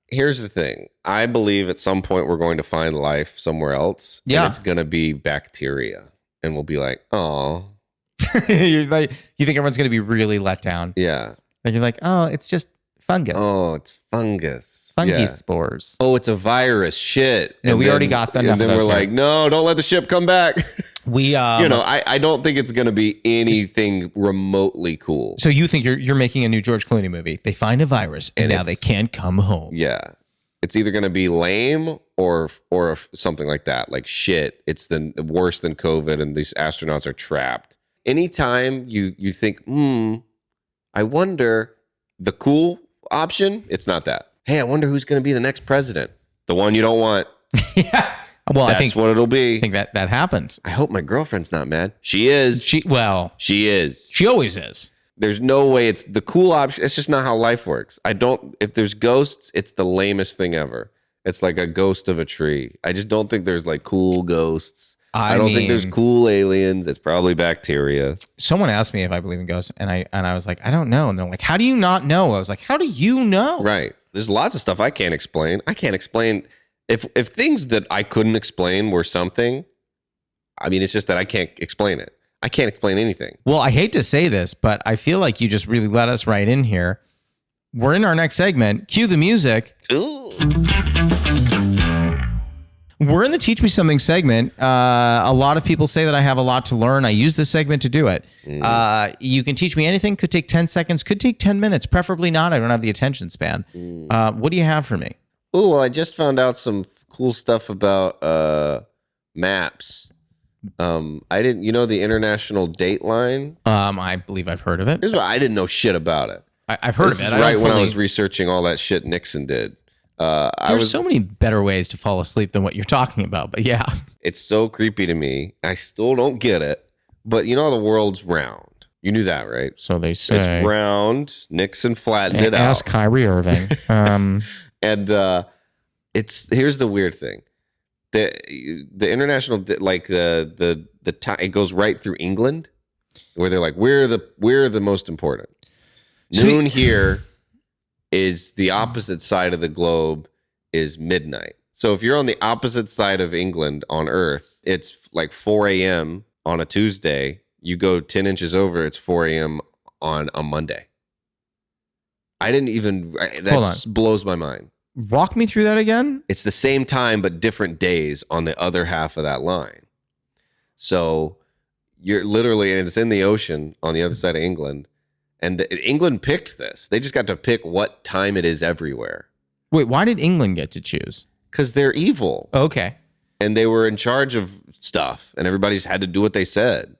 Here's the thing. I believe at some point we're going to find life somewhere else. Yeah. And it's going to be bacteria. And we'll be like, oh. You think everyone's going to be really let down. Yeah. And you're like, oh, it's just fungus. Oh, it's fungus. Fungi spores. Oh, it's a virus. Shit. No, we already got enough of those. And then we're like, no, don't let the ship come back. I don't think it's going to be anything remotely cool. So you think you're making a new George Clooney movie? They find a virus and now they can't come home. Yeah. It's either going to be lame or something like that. Like shit, it's worse than COVID and these astronauts are trapped. Anytime you think, I wonder, the cool option, it's not that. Hey, I wonder who's going to be the next president. The one you don't want. Yeah. Well, That's I think what it'll be. I think that happened. I hope my girlfriend's not mad. She is. She is. She always is. There's no way it's the cool option. It's just not how life works. If there's ghosts, it's the lamest thing ever. It's like a ghost of a tree. I just don't think there's like cool ghosts. I don't think there's cool aliens. It's probably bacteria. Someone asked me if I believe in ghosts, and I was like, I don't know. And they're like, how do you not know? I was like, how do you know? Right. There's lots of stuff I can't explain. I can't explain if things that I couldn't explain were something. I mean, it's just that I can't explain it. I can't explain anything. Well, I hate to say this, but I feel like you just really let us right in here. We're in our next segment. Cue the music. Ooh. We're in the Teach Me Something segment. A lot of people say that I have a lot to learn. I use this segment to do it. You can teach me anything. Could take 10 seconds. Could take 10 minutes. Preferably not. I don't have the attention span. What do you have for me? Oh, I just found out some cool stuff about maps. I didn't, the International Date-Line? I believe I've heard of it. Here's what I didn't know shit about it. I've heard of it. Right when I was researching all that shit Nixon did. There's so many better ways to fall asleep than what you're talking about, but yeah. It's so creepy to me. I still don't get it. But the world's round. You knew that, right? So they say. It's round. Nixon flattened it out. Ask Kyrie Irving. And here's the weird thing. The international, like the time, it goes right through England, where they're like, we're the most important. Noon here is the opposite side of the globe is midnight. So if you're on the opposite side of England on Earth, it's like 4 a.m. on a Tuesday. You go 10 inches over, it's 4 a.m. on a Monday. That blows my mind. Walk me through that again. It's the same time, but different days on the other half of that line. So you're literally, and it's in the ocean on the other side of England. And England picked this. They just got to pick what time it is everywhere. Wait, why did England get to choose? Because they're evil. Okay. And they were in charge of stuff, and everybody just had to do what they said.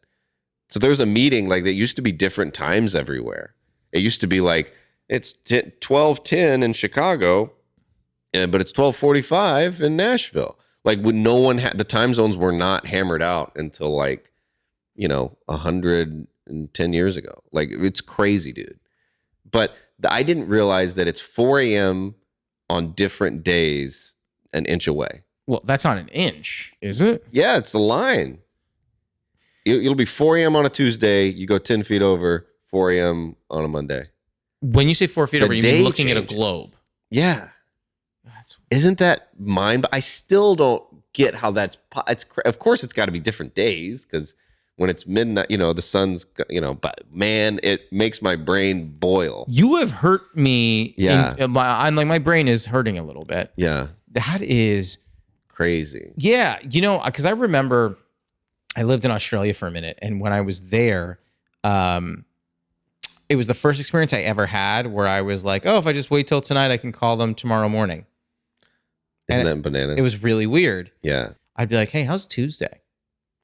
So there was a meeting, like, that used to be different times everywhere. It used to be like, it's 12:10 in Chicago, but it's 12:45 in Nashville. Like, when no one had, the time zones were not hammered out until, like, 110 years ago. Like, it's crazy, dude. But I didn't realize that it's 4 a.m. on different days an inch away. Well, that's not an inch, is it? Yeah, it's the line. It'll be 4 a.m. on a Tuesday. You go 10 feet over, 4 a.m. on a Monday. When you say 4 feet over, you mean looking at a globe. Yeah. Isn't that mind? But I still don't get how that's. Of course, it's got to be different days because when it's midnight, the sun's, but man, it makes my brain boil. You have hurt me. Yeah. I'm like, my brain is hurting a little bit. Yeah. That is crazy. Yeah. Because I remember I lived in Australia for a minute. And when I was there, it was the first experience I ever had where I was like, oh, if I just wait till tonight, I can call them tomorrow morning. Isn't that bananas? It was really weird. Yeah. I'd be like, hey, how's Tuesday?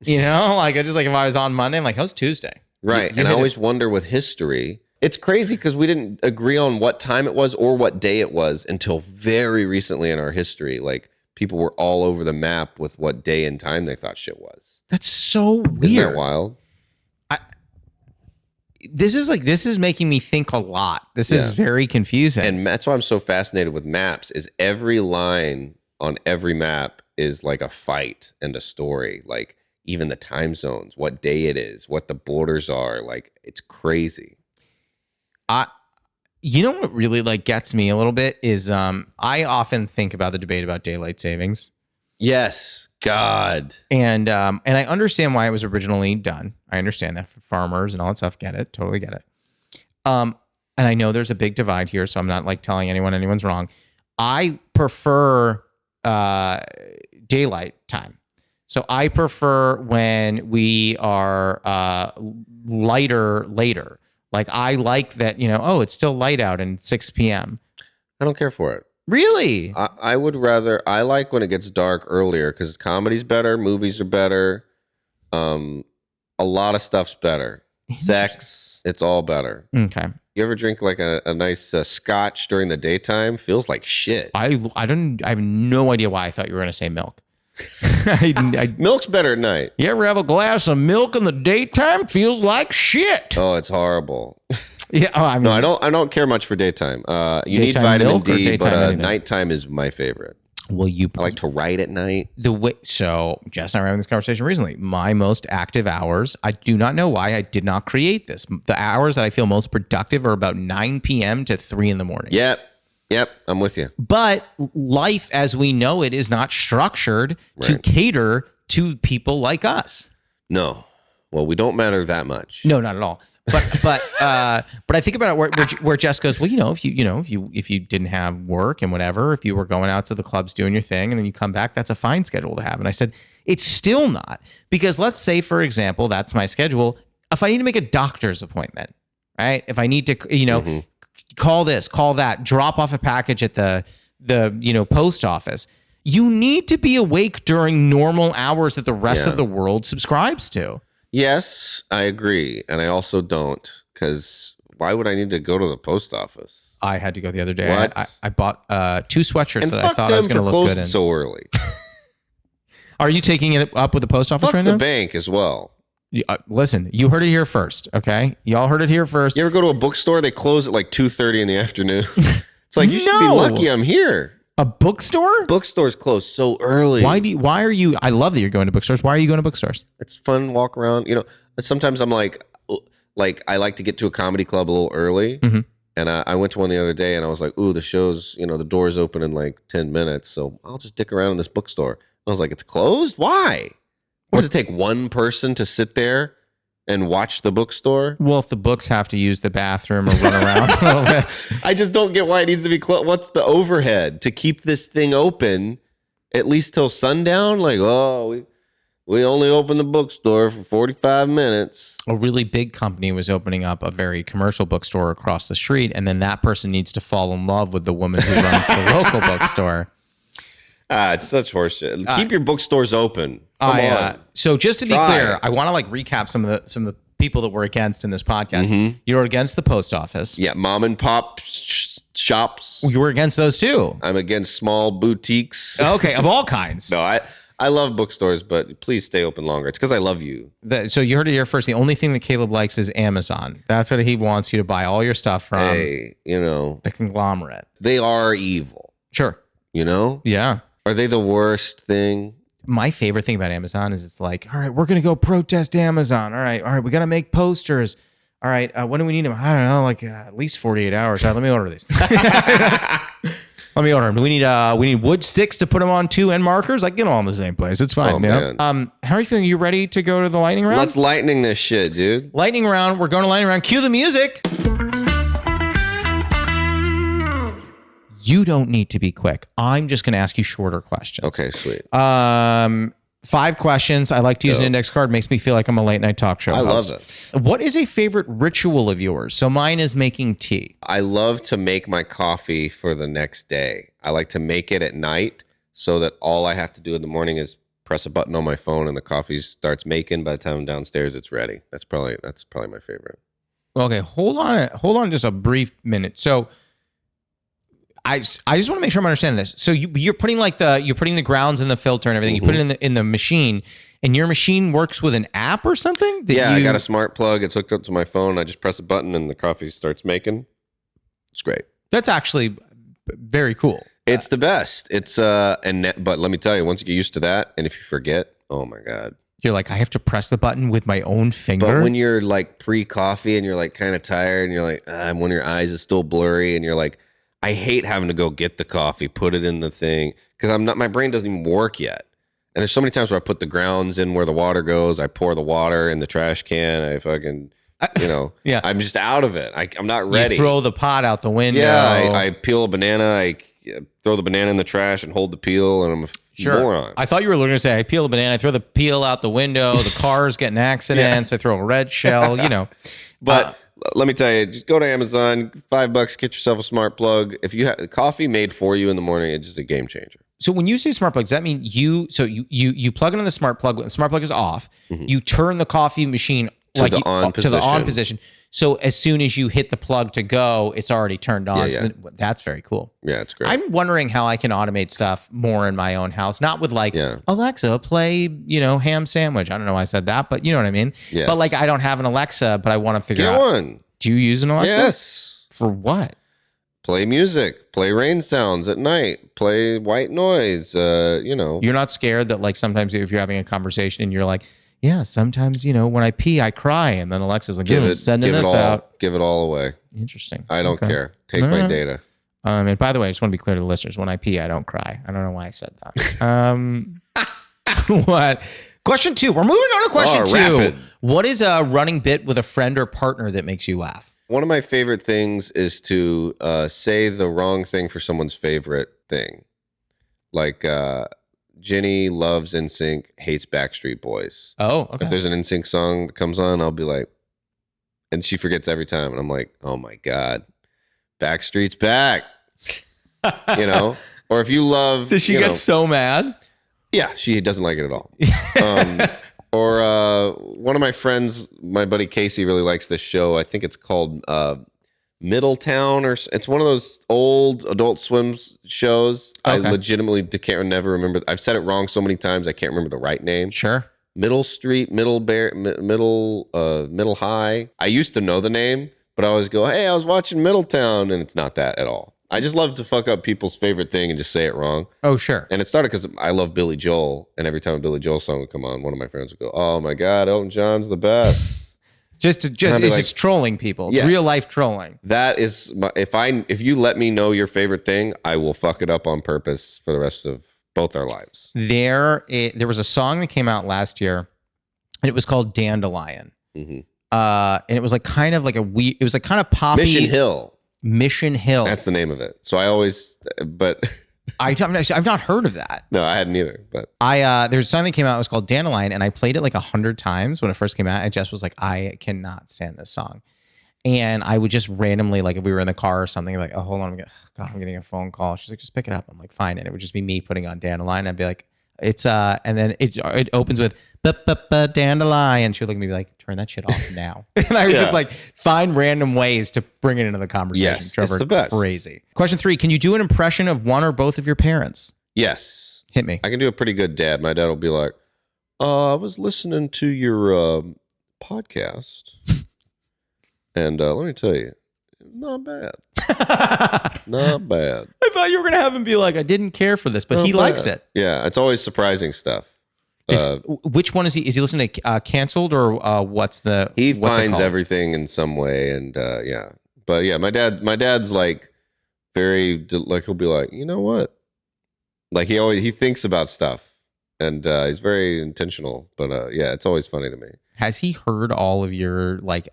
Like I just like if I was on Monday, I'm like, how's Tuesday? Right. And I always wonder with history, it's crazy because we didn't agree on what time it was or what day it was until very recently in our history. Like people were all over the map with what day and time they thought shit was. That's so weird. Isn't that wild? This is making me think a lot. This is very confusing. And that's why I'm so fascinated with maps is every line on every map is like a fight and a story. Like even the time zones, what day it is, what the borders are. Like it's crazy. What really like gets me a little bit is I often think about the debate about daylight savings. Yes. God. And I understand why it was originally done. I understand that for farmers and all that stuff. Get it. Totally get it. And I know there's a big divide here, so I'm not like telling anyone's wrong. I prefer daylight time. So I prefer when we are lighter later. Like I like that, it's still light out and 6 p.m. I don't care for it. Really? I would rather, I like when it gets dark earlier because comedy's better, movies are better, a lot of stuff's better. Sex, it's all better. Okay. You ever drink like a nice scotch during the daytime? Feels like shit. I have no idea why I thought you were going to say milk. Milk's better at night. You ever have a glass of milk in the daytime? Feels like shit. Oh, it's horrible. Yeah, no, I don't care much for daytime. You need vitamin D, but nighttime is my favorite. Well, I like to write at night. So Jess and I were having this conversation recently. My most active hours, I do not know why I did not create this. The hours that I feel most productive are about 9 p.m. to 3 in the morning. Yep, I'm with you. But life as we know it is not structured to cater to people like us. No. Well, we don't matter that much. No, not at all. But I think about it where Jess goes, well, if you didn't have work and whatever, if you were going out to the clubs doing your thing and then you come back, that's a fine schedule to have. And I said, it's still not, because let's say, for example, that's my schedule. If I need to make a doctor's appointment, right? If I need to, call this, call that, drop off a package at the post office, you need to be awake during normal hours that the rest of the world subscribes to. Yes, I agree. And I also don't, because why would I need to go to the post office? I had to go the other day. I bought 2 sweatshirts and that I thought I was going to look good in. So early. Are you taking it up with the post office right now? The bank as well. Listen, you heard it here first, okay? Y'all heard it here first. You ever go to a bookstore? They close at like 2:30 in the afternoon. It's like, you should be lucky I'm here. A bookstore? Bookstores close so early. Why are you? I love that you're going to bookstores. Why are you going to bookstores? It's fun, walk around. Sometimes I'm like I like to get to a comedy club a little early. Mm-hmm. And I went to one the other day and I was like, ooh, the show's, the door's open in like 10 minutes. So I'll just dick around in this bookstore. And I was like, it's closed? Why? What does it take one person to sit there and watch the bookstore? Well, if the books have to use the bathroom or run around a little bit. I just don't get why it needs to be closed. What's the overhead to keep this thing open at least till sundown? Like, We only open the bookstore for 45 minutes. A really big company was opening up a very commercial bookstore across the street, and then that person needs to fall in love with the woman who runs the local bookstore. It's such horseshit. Keep your bookstores open. Come on. So just to be clear, I want to recap some of the people that we're against in this podcast. You're against the post office. Yeah, mom and pop shops. You were against those too. I'm against small boutiques. Okay, of all kinds. No, I love bookstores, but please stay open longer. It's because I love you. So you heard it here first. The only thing that Caleb likes is Amazon. That's what he wants you to buy all your stuff from. Hey, the conglomerate. They are evil. Sure. Yeah. Are they the worst thing? My favorite thing about Amazon is it's like, all right, we're going to go protest Amazon. All right, we got to make posters. All right, when do we need them? I don't know, at least 48 hours. All right, let me order these. Let me order them. We need wood sticks to put them on too, and markers. Get them all in the same place. It's fine. Man. How are you feeling? You ready to go to the lightning round? Let's lightning this shit, dude. Lightning round. We're going to lightning round. Cue the music. You don't need to be quick. I'm just going to ask you shorter questions. Okay, sweet. 5 questions. I like to use an index card. Makes me feel like I'm a late night talk show host. Love it. What is a favorite ritual of yours? So mine is making tea. I love to make my coffee for the next day. I like to make it at night so that all I have to do in the morning is press a button on my phone and the coffee starts making. By the time I'm downstairs, it's ready. That's probably my favorite. Okay, hold on just a brief minute. So I just want to make sure I'm understanding this. So you're putting the grounds in the filter and everything. You put it in the machine, and your machine works with an app or something. I got a smart plug. It's hooked up to my phone. I just press a button and the coffee starts making. It's great. That's actually very cool. It's the best. But let me tell you, once you get used to that, and if you forget, oh my god, you're like, I have to press the button with my own finger. But when you're pre-coffee and you're kind of tired and you're when your eyes is still blurry and you're like, I hate having to go get the coffee, put it in the thing, because my brain doesn't even work yet. And there's so many times where I put the grounds in where the water goes. I pour the water in the trash can. I fucking, yeah. I'm just out of it. I'm not ready. You throw the pot out the window. Yeah, I peel a banana. I throw the banana in the trash and hold the peel, and I'm a moron. I thought you were going to say, I peel a banana, I throw the peel out the window, the cars get in accidents, I throw a red shell, But let me tell you, just go to Amazon, $5, get yourself a smart plug. If you have coffee made for you in the morning, it's just a game changer. So when you say smart plug, does that mean you plug it in the smart plug, when the smart plug is off, you turn the coffee machine to the on position. So as soon as you hit the plug to go, it's already turned on. Yeah. So that's very cool. Yeah, it's great. I'm wondering how I can automate stuff more in my own house. Not with Alexa, play, ham sandwich. I don't know why I said that, but you know what I mean? Yes. But I don't have an Alexa, but I want to figure out. Get one. Do you use an Alexa? Yes. For what? Play music, play rain sounds at night, play white noise, You're not scared that sometimes if you're having a conversation and you're like, yeah, sometimes, when I pee, I cry. And then Alexa's like, sending this out. Give it all away. Interesting. I don't care. Take my data. And by the way, I just want to be clear to the listeners. When I pee, I don't cry. I don't know why I said that. What? Question 2. We're moving on to question 2. Rapid. What is a running bit with a friend or partner that makes you laugh? One of my favorite things is to say the wrong thing for someone's favorite thing. Jenny loves NSYNC, hates Backstreet Boys. Oh, okay. If there's an NSYNC song that comes on, I'll be like, and she forgets every time. And I'm like, oh my God, Backstreet's back. Or if you love. Does she get so mad? Yeah, she doesn't like it at all. Or one of my friends, my buddy Casey, really likes this show. I think it's called Middletown, or it's one of those old Adult Swim shows. Okay. I legitimately never remember. I've said it wrong so many times I can't remember the right name. Sure. Middle Street, Middle High. I used to know the name, but I always go, "Hey, I was watching Middletown," and it's not that at all. I just love to fuck up people's favorite thing and just say it wrong. Oh, sure. And it started because I love Billy Joel, and every time a Billy Joel song would come on, one of my friends would go, "Oh my God, Elton John's the best." It's trolling people. It's real life trolling. That is if you let me know your favorite thing, I will fuck it up on purpose for the rest of both our lives. There was a song that came out last year, and it was called Dandelion. Mm-hmm. And it was kind of it was kind of poppy. Mission Hill. That's the name of it. So I always, but I've not heard of that. No, I hadn't either. But There's something that came out. It was called Dandelion, and I played it like 100 times when it first came out. And Jess was like, "I cannot stand this song." And I would just randomly, like if we were in the car or something, like, "Oh, hold on, I'm getting a phone call." She's like, "Just pick it up." I'm like, "Fine." And it would just be me putting on Dandelion. I'd be like, "It's and then it opens with Dandelion." She would look at me like, "Turn that shit off now." And I would just like find random ways to bring it into the conversation. Yes, Trevor, it's the best. Crazy. Question 3: Can you do an impression of one or both of your parents? Yes. Hit me. I can do a pretty good dad. My dad will be like, I was listening to your podcast. And let me tell you, not bad. Not bad. I thought you were going to have him be like, "I didn't care for this," but he likes it. Yeah, it's always surprising stuff. Which one is he? Is he listening to Canceled or what's the? He what's finds everything in some way, and yeah. But yeah, my dad's like very like he'll be like, you know what? Like he thinks about stuff, and he's very intentional. But yeah, it's always funny to me. Has he heard all of your like?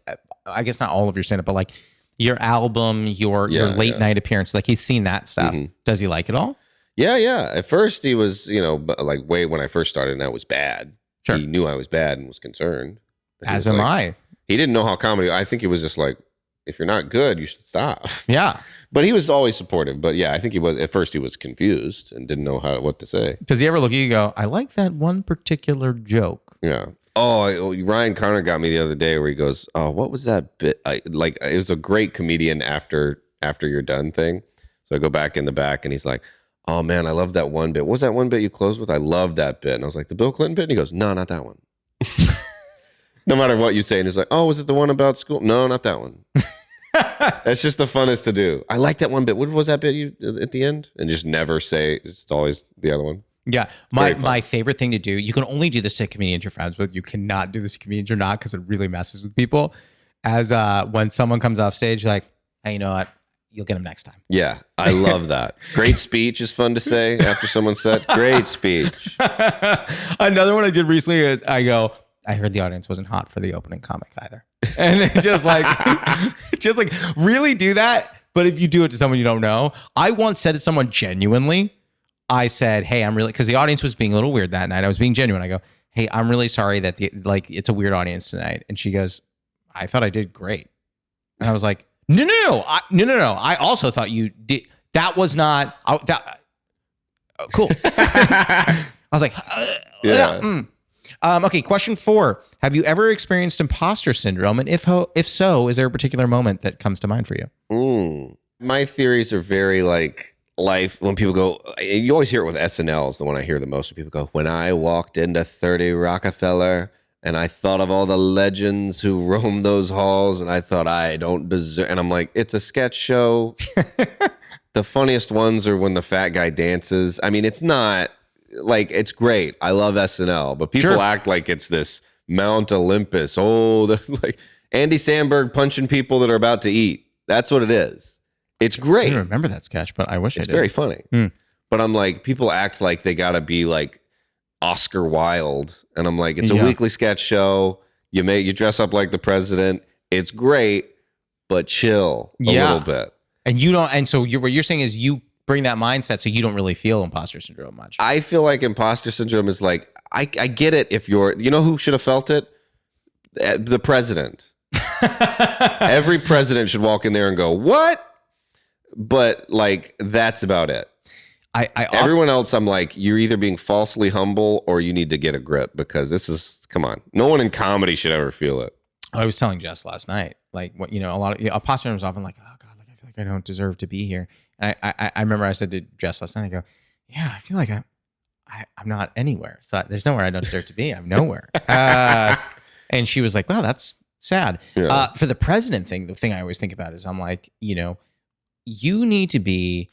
I guess not all of your stand-up, but like your album, your late night appearance. Like he's seen that stuff. Mm-hmm. Does he like it all? Yeah. At first he was, like when I first started, and that was bad. Sure. He knew I was bad and was concerned. As am I. He didn't know how comedy. I think he was just like, if you're not good, you should stop. Yeah. But he was always supportive. But yeah, I think he was at first he was confused and didn't know what to say. Does he ever look at you and go, "I like that one particular joke"? Yeah. Oh, Ryan Connor got me the other day where he goes, "Oh, what was that bit?" It was a great comedian after you're done thing. So I go back in the back and he's like, "Oh man, I love that one bit. What was that one bit you closed with? I love that bit." And I was like, "The Bill Clinton bit?" And he goes, "No, not that one." No matter what you say. And he's like, "Oh, was it the one about school?" "No, not that one." That's just the funnest to do. I like that one bit. What was that bit you at the end? And just never say, it's always the other one. Yeah. My favorite thing to do, you can only do this to comedians you're friends with. You cannot do this to comedians you're not, because it really messes with people. As when someone comes off stage, like, "Hey, you know what? You'll get them next time." Yeah. I love that. Great speech is fun to say after someone said, "Great speech." Another one I did recently is I go, "I heard the audience wasn't hot for the opening comic either." And just like really do that. But if you do it to someone you don't know, I once said to someone genuinely, I said, "Hey, I'm really," because the audience was being a little weird that night. I was being genuine. I go, "Hey, I'm really sorry that it's a weird audience tonight." And she goes, "I thought I did great." And I was like, No. I also thought you did. That was not cool. I was like, okay. Question 4: Have you ever experienced imposter syndrome? And if so, is there a particular moment that comes to mind for you? My theories are very like life. When people go, you always hear it with SNL is the one I hear the most. When people go, "When I walked into 30 Rockefeller and I thought of all the legends who roamed those halls, and I thought I don't deserve," and I'm like, it's a sketch show. The funniest ones are when the fat guy dances. I mean, it's not like, it's great. I love SNL, but people act like it's this Mount Olympus. Oh, like Andy Samberg punching people that are about to eat. That's what it is. It's great. I don't remember that sketch, but I wish it's I did. Very funny. But I'm like, people act like they got to be like Oscar Wilde, and I'm like, it's a weekly sketch show. You dress up like the president. It's great, but chill a little bit. And you don't. And so what you're saying is you bring that mindset, so you don't really feel imposter syndrome much. I feel like imposter syndrome is like, I get it. If you're, who should have felt it? The president. Every president should walk in there and go, "What?" But like, that's about it. Everyone else, I'm like, you're either being falsely humble or you need to get a grip, because this is, come on. No one in comedy should ever feel it. I was telling Jess last night, like, what, a lot of imposter syndrome is often like, "Oh God, like I feel like I don't deserve to be here." And I remember I said to Jess last night, I go, "Yeah, I feel like I'm not anywhere. So there's nowhere I don't deserve to be. I'm nowhere." And she was like, "Wow, that's sad." Yeah. For the president thing, the thing I always think about is I'm like, you need to be,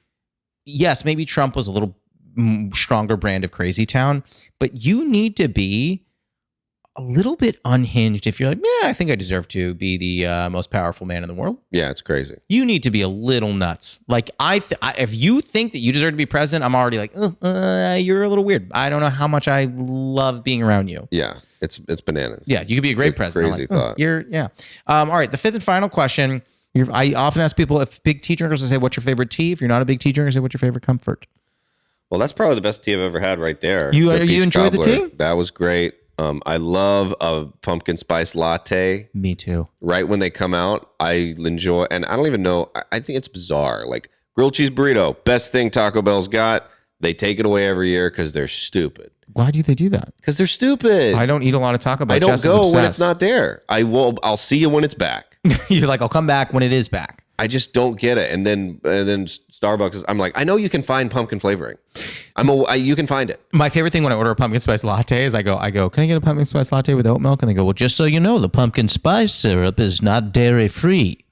yes, maybe Trump was a little stronger brand of crazy town, but you need to be a little bit unhinged if you're like, "Yeah, I think I deserve to be the most powerful man in the world." Yeah, it's crazy. You need to be a little nuts. Like, if you think that you deserve to be president, I'm already like, you're a little weird. I don't know how much I love being around you. Yeah, it's bananas. Yeah, you could be a great president. Crazy thought. All right, the fifth and final question. I often ask people, if big tea drinkers, I say, "What's your favorite tea?" If you're not a big tea drinker, I say, "What's your favorite comfort?" Well, that's probably the best tea I've ever had right there. You Peach enjoyed the Cobbler. tea? That was great. I love a pumpkin spice latte. Me too. Right when they come out, I enjoy, and I don't even know. I think it's bizarre. Like grilled cheese burrito, best thing Taco Bell's got. They take it away every year because they're stupid. Why do they do that? Because they're stupid. I don't eat a lot of Taco Bell. I don't Jess is go when obsessed. it's not there. I'll see you when it's back. You're like, I'll come back when it is back. I just don't get it. And then Starbucks is, I'm like, I know you can find pumpkin flavoring. You can find it. My favorite thing when I order a pumpkin spice latte is I go, can I get a pumpkin spice latte with oat milk? And they go, well, just so you know, the pumpkin spice syrup is not dairy free.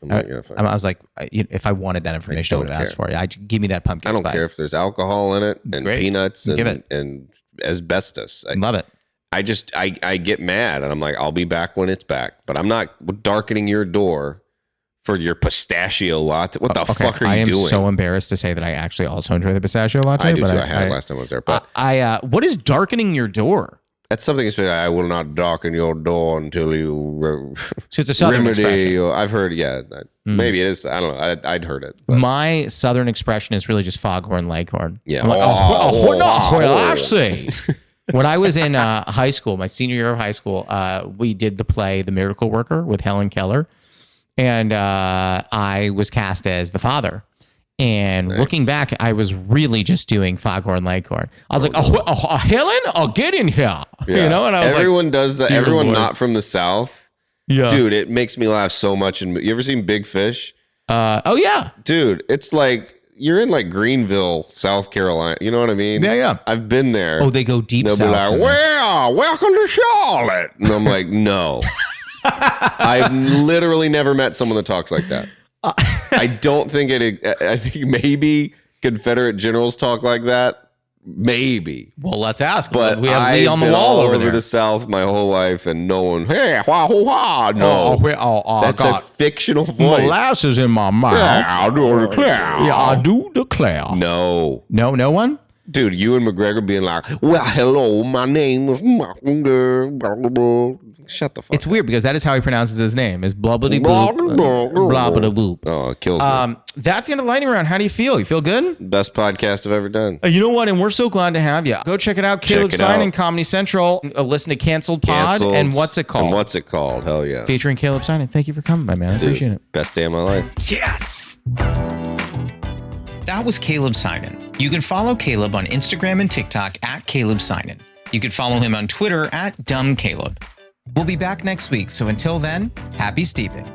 I was like, if I wanted that information, I would have asked for it. Give me that pumpkin spice. I don't care if there's alcohol in it and Great. peanuts and asbestos. Love it. I get mad and I'm like, I'll be back when it's back. But I'm not darkening your door for your pistachio latte. What the fuck are you doing? I am so embarrassed to say that I actually also enjoy the pistachio latte. I do too. I had it last time I was there. But what is darkening your door? That's something. I will not darken your door until you So it's a southern expression. I've heard. Yeah, maybe it is. I don't know. I'd heard it. But. My southern expression is really just foghorn leghorn. Yeah. I'm like, I see. When I was in high school, my senior year of high school, we did the play The Miracle Worker with Helen Keller. And I was cast as the father. And looking back, I was really just doing foghorn leghorn. I was like, Helen, I'll get in here. Yeah. You know, and I was everyone does that. Everyone not from the South. Yeah. Dude, it makes me laugh so much. And you ever seen Big Fish? Oh, yeah. Dude, it's like you're in like Greenville, South Carolina. You know what I mean? Yeah. I've been there. Oh, they go deep They'll south. They'll be like, well, welcome to Charlotte. And I'm like, no. I've literally never met someone that talks like that. I don't think I think maybe Confederate generals talk like that. Maybe. Well, let's ask. But we have I've Lee on the been wall all over over there. the South my whole life, and no one. Hey, wah, wah, no. That's a fictional voice. Molasses in my mouth. Yeah, I do declare. Yeah, I do declare. No one. Dude, you and McGregor being like, well, hello, my name is shut the fuck It's up. weird because that is how he pronounces his name. Is blubbity boop. Blobbity boop. Oh, it kills me. That's the end of the lightning round. How do you feel? You feel good? Best podcast I've ever done. You know what? And we're so glad to have you. Go check it out. Caleb Synan, Comedy Central. Listen to Canceled Pod. And what's it called? Hell yeah. Featuring Caleb Synan. Thank you for coming, my man. I appreciate it. Best day of my life. Yes. That was Caleb Synan. You can follow Caleb on Instagram and TikTok at Caleb Synan. You can follow him on Twitter at DumbCaleb. We'll be back next week, so until then, happy steeping.